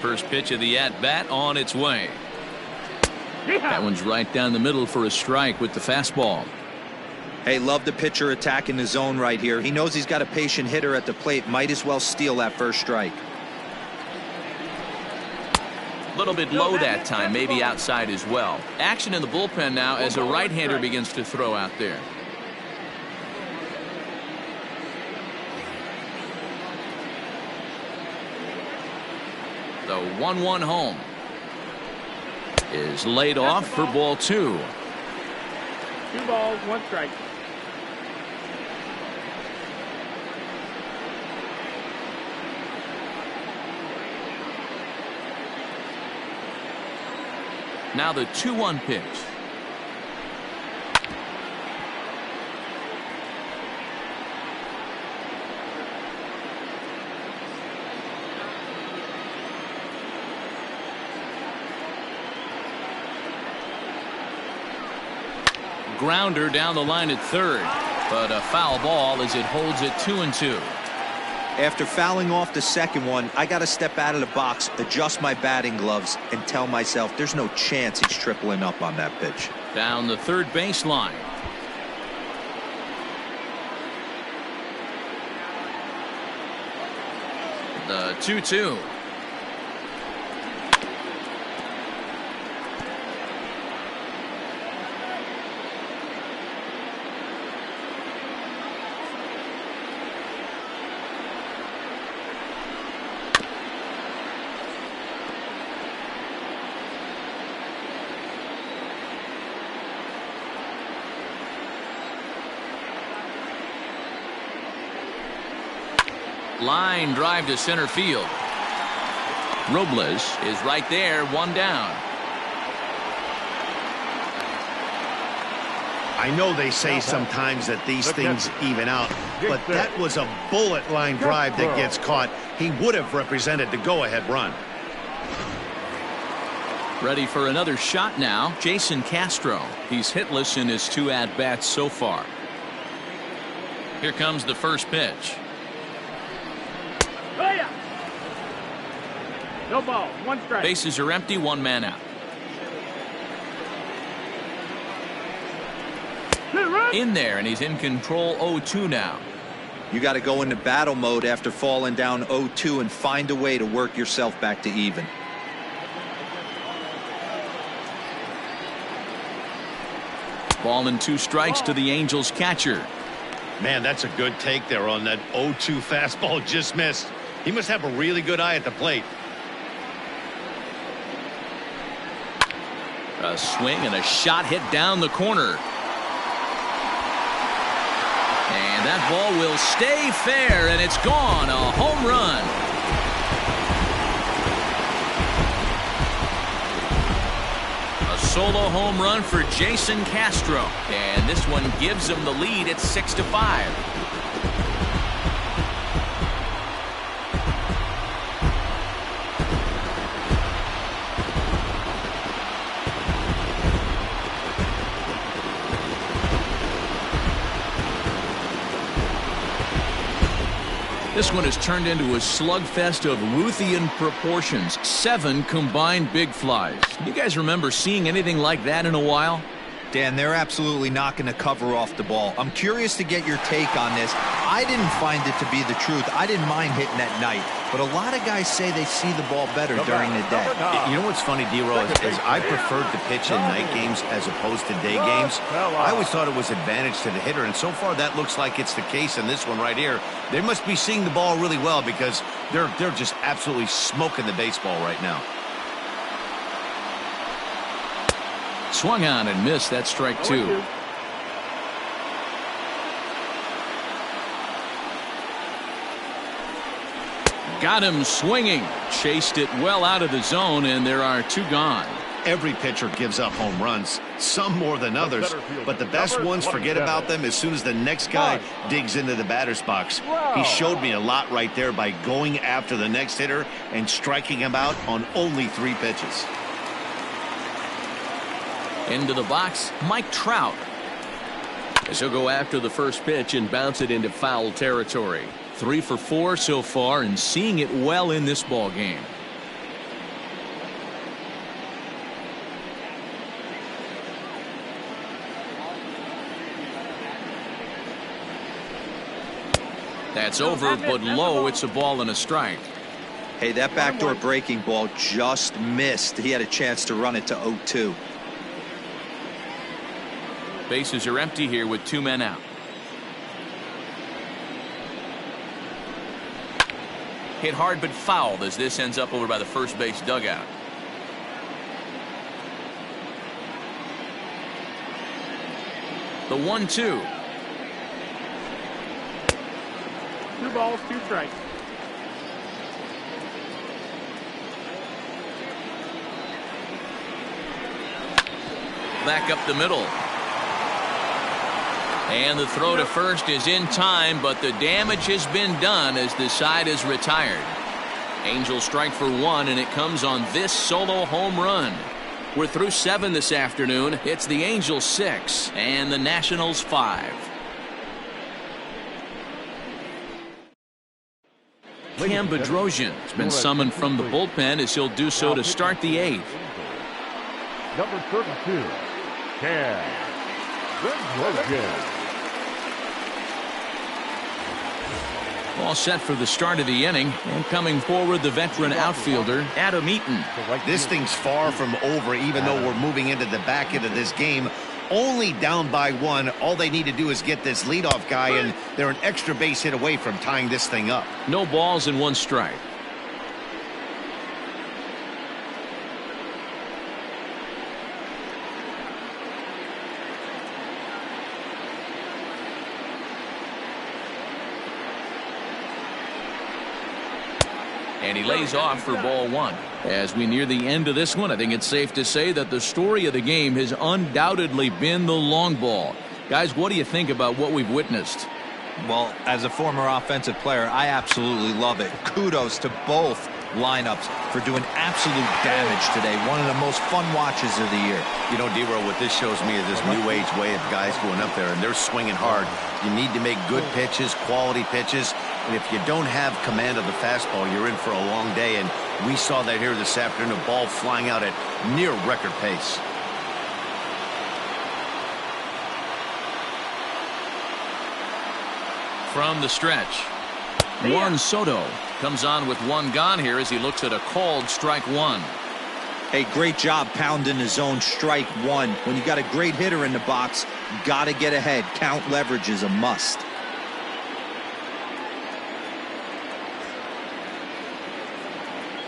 First pitch of the at-bat on its way. That one's right down the middle for a strike with the fastball. Hey, love the pitcher attacking the zone right here. He knows he's got a patient hitter at the plate. Might as well steal that first strike. A little bit low that time, maybe outside as well. Action in the bullpen now as a right-hander begins to throw out there. The 1-1 home is laid off for ball 2. 2 balls, 1 strike. Now the 2-1 pitch. Grounder down the line at third, but a foul ball as it holds it 2-2. After fouling off the second one, I got to step out of the box, adjust my batting gloves, and tell myself there's no chance he's tripling up on that pitch. Down the third baseline. The 2-2. Line drive to center field. Robles is right there, 1 down. I know they say sometimes that these things even out, but that was a bullet line drive that gets caught. He would have represented the go-ahead run. Ready for another shot now, Jason Castro. He's hitless in his 2 at-bats so far. Here comes the first pitch. No ball, 1 strike. Bases are empty, 1 man out. In there, and he's in control 0-2 now. You got to go into battle mode after falling down 0-2 and find a way to work yourself back to even. Ball and 2 strikes to the Angels catcher. Man, that's a good take there on that 0-2 fastball just missed. He must have a really good eye at the plate. A swing and a shot hit down the corner. And that ball will stay fair, and it's gone. A home run. A solo home run for Jason Castro. And this one gives him the lead at 6-5. This one has turned into a slugfest of Ruthian proportions. 7 combined big flies. You guys remember seeing anything like that in a while? Dan, they're absolutely not going to cover off the ball. I'm curious to get your take on this. I didn't find it to be the truth. I didn't mind hitting at night, but a lot of guys say they see the ball better during the day. You know what's funny, D-Row, is I preferred to pitch in night games as opposed to day games. I always thought it was advantage to the hitter, and so far that looks like it's the case in this one right here. They must be seeing the ball really well because they're just absolutely smoking the baseball right now. Swung on and missed. That strike 2. Got him swinging. Chased it well out of the zone, and there are 2 gone. Every pitcher gives up home runs, some more than others, but the best ones forget about them as soon as the next guy digs into the batter's box. He showed me a lot right there by going after the next hitter and striking him out on only 3 pitches. Into the box, Mike Trout. As he'll go after the first pitch and bounce it into foul territory. 3 for 4 so far and seeing it well in this ball game. That's over, but low. It's a ball and a strike. Hey, that backdoor breaking ball just missed. He had a chance to run it to 0-2. Bases are empty here with 2 men out. Hit hard but fouled as this ends up over by the first base dugout. The 1-2. 2 balls, 2 strikes. Back up the middle. And the throw to first is in time, but the damage has been done as the side is retired. Angels strike for 1, and it comes on this solo home run. We're through 7 this afternoon. It's the Angels 6 and the Nationals 5. Cam Bedrosian has been summoned from the bullpen as he'll do so to start the 8th. Number 32, Cam Bedrosian. All set for the start of the inning, and coming forward the veteran outfielder Adam Eaton. This thing's far from over, even though we're moving into the back end of this game. Only down by 1. All they need to do is get this leadoff guy, and they're an extra base hit away from tying this thing up. No balls and 1 strike. And he lays off for ball 1. As we near the end of this one, I think it's safe to say that the story of the game has undoubtedly been the long ball. Guys, what do you think about what we've witnessed? Well, as a former offensive player, I absolutely love it. Kudos to both lineups for doing absolute damage today. One of the most fun watches of the year. You know, D-Roll, what this shows me is this new age way of guys going up there, and they're swinging hard. You need to make good pitches, quality pitches, and if you don't have command of the fastball, you're in for a long day, and we saw that here this afternoon, a ball flying out at near record pace. From the stretch, Juan Soto comes on with 1 gone here as he looks at a called strike 1. Hey, great job pounding the zone strike 1. When you got a great hitter in the box, you got to get ahead. Count leverage is a must.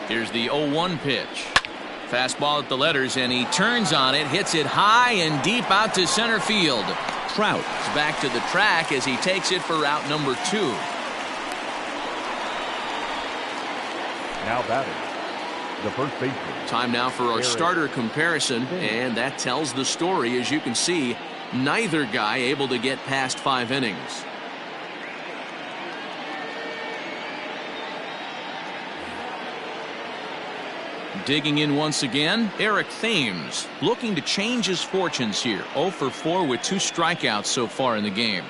Here's the 0-1 pitch. Fastball at the letters, and he turns on it, hits it high and deep out to center field. Trout is back to the track as he takes it for out number 2. Now batting, the first baseman. Time now for our starter comparison, and that tells the story. As you can see, neither guy able to get past 5 innings. Digging in once again, Eric Thames looking to change his fortunes here. 0 for 4 with 2 strikeouts so far in the game.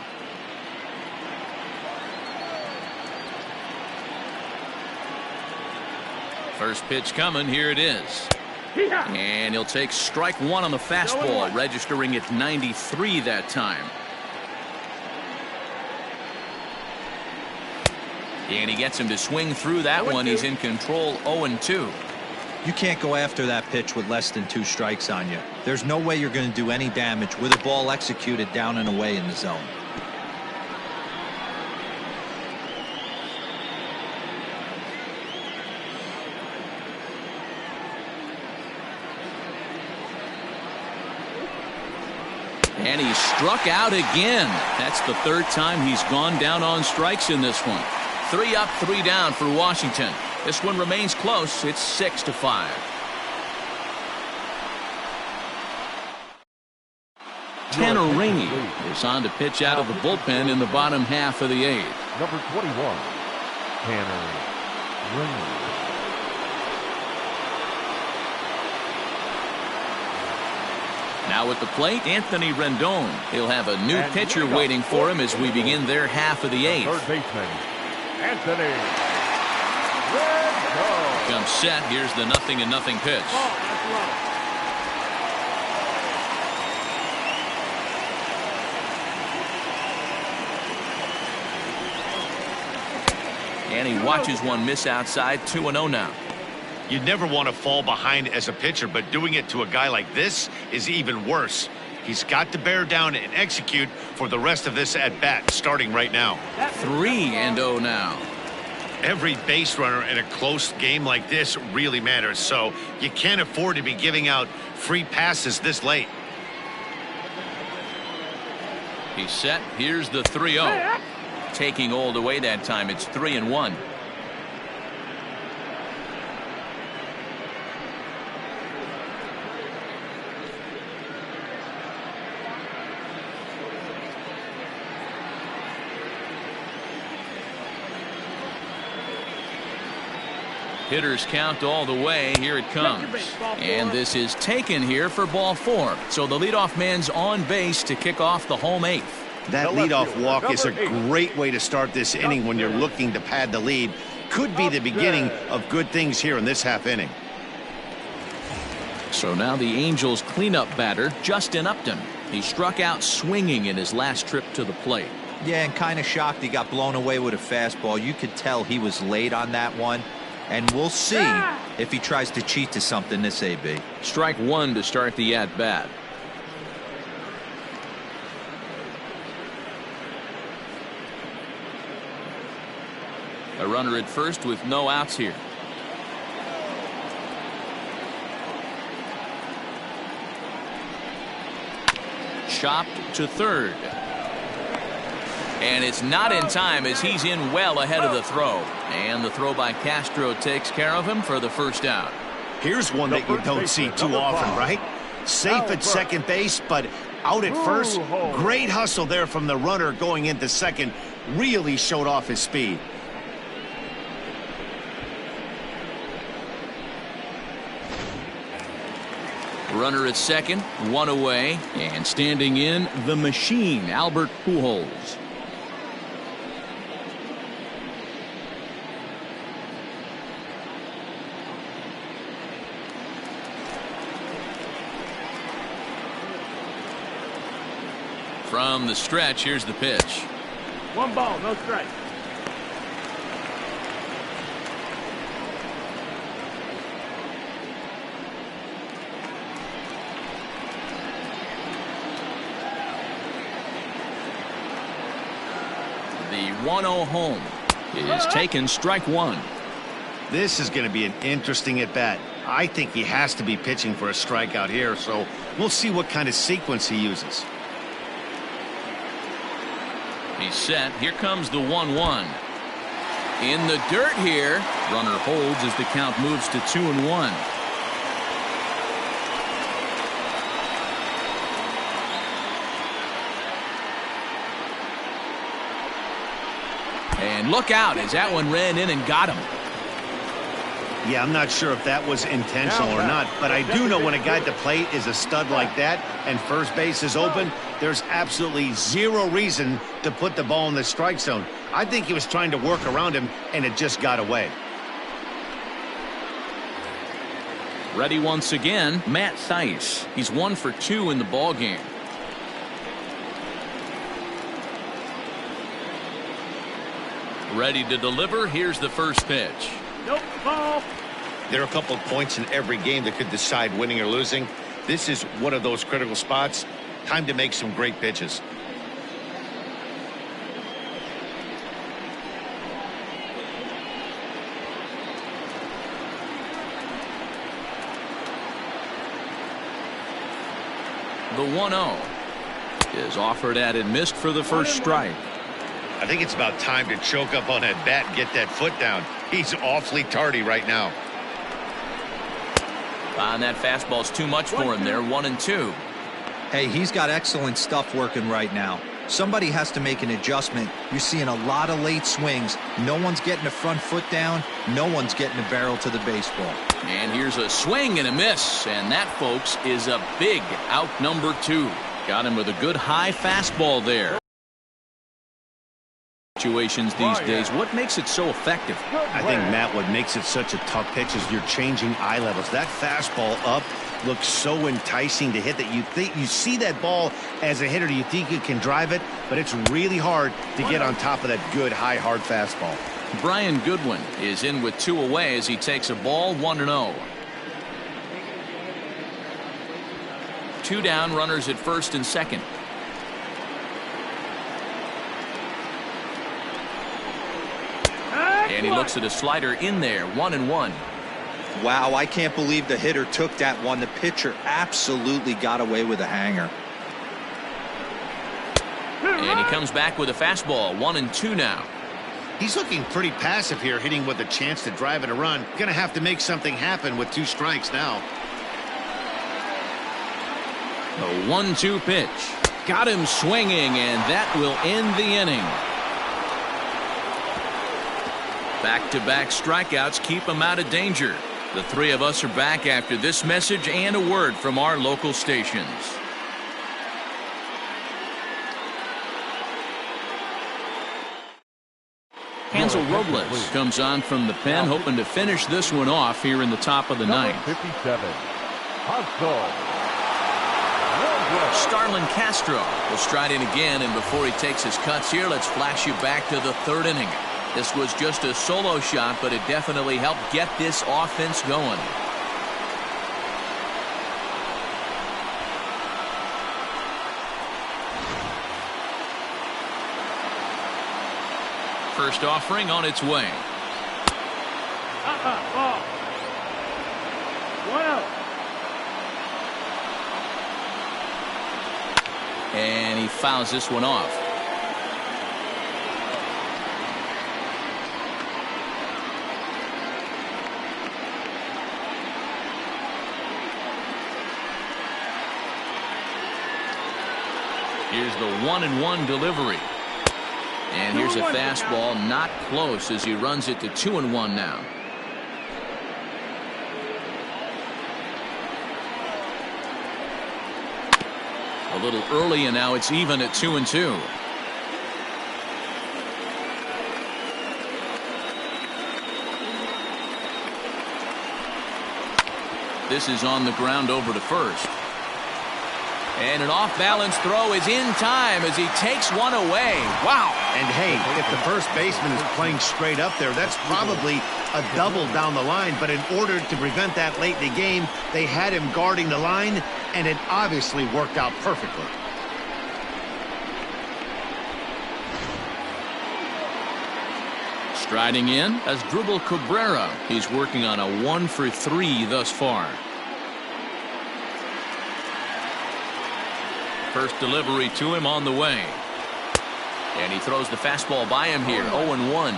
First pitch coming, here it is. And he'll take strike 1 on the fastball, registering at 93 that time. And he gets him to swing through that one. He's in control, 0-2. You can't go after that pitch with less than 2 strikes on you. There's no way you're going to do any damage with a ball executed down and away in the zone. And he's struck out again. That's the 3rd time he's gone down on strikes in this one. 3 up, 3 down for Washington. This one remains close. It's 6-5. Tanner Rainey is on to pitch out of the bullpen in the bottom half of the 8th. Number 21, Tanner Rainey. Now at the plate, Anthony Rendon. He'll have a new pitcher waiting for him as we begin their half of the 8th. Third baseman, Anthony Rendon. Comes set. Here's the 0-0 pitch. And he watches one miss outside. 2-0 now. You'd never want to fall behind as a pitcher, but doing it to a guy like this is even worse. He's got to bear down and execute for the rest of this at-bat, starting right now. 3-0 now. Every base runner in a close game like this really matters, so you can't afford to be giving out free passes this late. He's set. Here's the 3-0. Taking Old away that time. It's 3-1. Hitters count all the way. Here it comes. And this is taken here for ball 4. So the leadoff man's on base to kick off the home 8th. That leadoff walk is a great way to start this inning when you're looking to pad the lead. Could be the beginning of good things here in this half inning. So now the Angels cleanup batter, Justin Upton. He struck out swinging in his last trip to the plate. Yeah, and kind of shocked he got blown away with a fastball. You could tell he was late on that one. And we'll see if he tries to cheat to something this AB. Strike 1 to start the at-bat. A runner at first with no outs here. Chopped to third. And it's not in time as he's in well ahead of the throw. And the throw by Castro takes care of him for the first out. Here's one that you don't see too often, right? Safe at second base, but out at first. Great hustle there from the runner going into second. Really showed off his speed. Runner at second, 1 away, and standing in the machine, Albert Pujols. From the stretch, here's the pitch. 1 ball, no strike. The 1-0 home is taken, strike 1. This is going to be an interesting at-bat. I think he has to be pitching for a strikeout here, so we'll see what kind of sequence he uses. He's set. Here comes the 1-1. In the dirt here. Runner holds as the count moves to 2-1. And look out as that one ran in and got him. Yeah, I'm not sure if that was intentional or not, but I do know when a guy at the plate is a stud like that and first base is open, there's absolutely zero reason to put the ball in the strike zone. I think he was trying to work around him, and it just got away. Ready once again, Matt Thaiss. He's 1 for 2 in the ball game. Ready to deliver. Here's the first pitch. Nope, ball. There are a couple of points in every game that could decide winning or losing. This is one of those critical spots. Time to make some great pitches. The 1-0 is offered at and missed for the first strike. A think it's about time to choke up on that bat and get that foot down. He's awfully tardy right now. And that fastball's too much for him there. 1-2. Hey, he's got excellent stuff working right now. Somebody has to make an adjustment. You're seeing a lot of late swings. No one's getting the front foot down. No one's getting the barrel to the baseball. And here's a swing and a miss. And that, folks, is a big out number 2. Got him with a good high fastball there. Situations these days, what makes it so effective? I think, Matt, what makes it such a tough pitch is you're changing eye levels. That fastball up looks so enticing to hit that you see that ball as a hitter, you think you can drive it, but it's really hard to get on top of that good high hard fastball. Brian Goodwin is in with 2 away as he takes a ball. 1-0. 2 down, runners at first and second. And he looks at a slider in there. 1-1. Wow, I can't believe the hitter took that one. The pitcher absolutely got away with a hanger. And he comes back with a fastball. 1-2 now. He's looking pretty passive here, hitting with a chance to drive in a run. Gonna have to make something happen with 2 strikes now. A 1-2 pitch. Got him swinging, and that will end the inning. Back-to-back strikeouts keep him out of danger. The 3 of us are back after this message and a word from our local stations. Hansel Robles comes on from the pen, hoping to finish this one off here in the top of the ninth. 57. Hansel. Starlin Castro will stride in again, and before he takes his cuts here, let's flash you back to the 3rd inning. This was just a solo shot, but it definitely helped get this offense going. First offering on its way. Ball. 1-0. And he fouls this one off. Here's the 1-1 delivery. And here's a fastball, not close, as he runs it to 2-1 now. A little early, and now it's even at 2-2. This is on the ground over to first. And an off-balance throw is in time as he takes one away. Wow. And hey, if the first baseman is playing straight up there, that's probably a double down the line. But in order to prevent that late in the game, they had him guarding the line, and it obviously worked out perfectly. Striding in as Dribble Cabrera. He's working on a 1-for-3 thus far. First delivery to him on the way. And he throws the fastball by him here. 0-1.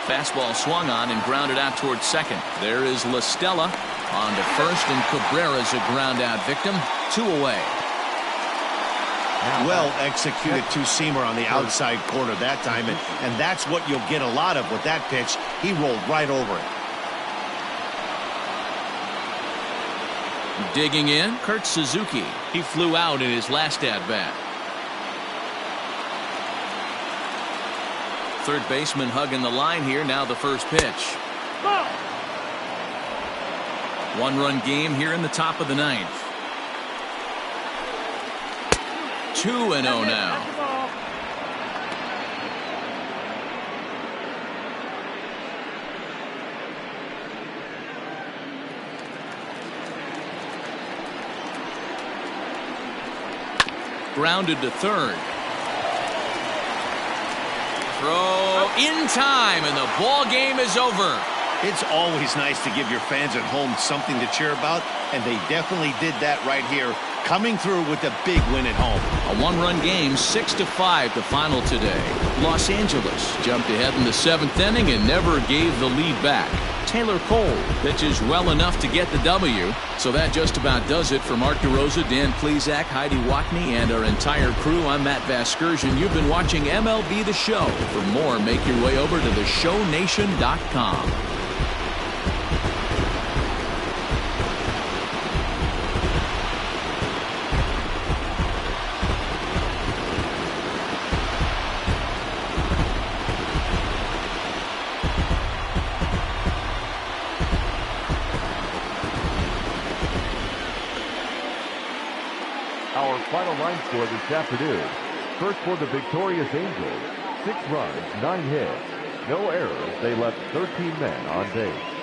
Fastball swung on and grounded out towards second. There is La Stella on to first, and Cabrera's a ground out victim. 2 away. Well executed 2-seamer on the outside corner that time, and that's what you'll get a lot of with that pitch. He rolled right over it. Digging in, Kurt Suzuki. He flew out in his last at-bat. Third baseman hugging the line here. Now the first pitch. 1-run game here in the top of the ninth. 2-0 now. Grounded to third. Throw in time, and the ball game is over. It's always nice to give your fans at home something to cheer about, and they definitely did that right here. coming through with the big win at home. A one-run game, 6-5 the final today. Los Angeles jumped ahead in the 7th inning and never gave the lead back. Taylor Cole pitches well enough to get the W. So that just about does it for Mark DeRosa, Dan Plesac, Heidi Watney, and our entire crew. I'm Matt Vasgersian. You've been watching MLB The Show. For more, make your way over to theshownation.com. Our final line score this afternoon. First for the victorious Angels, 6 runs, 9 hits, no errors. They left 13 men on base.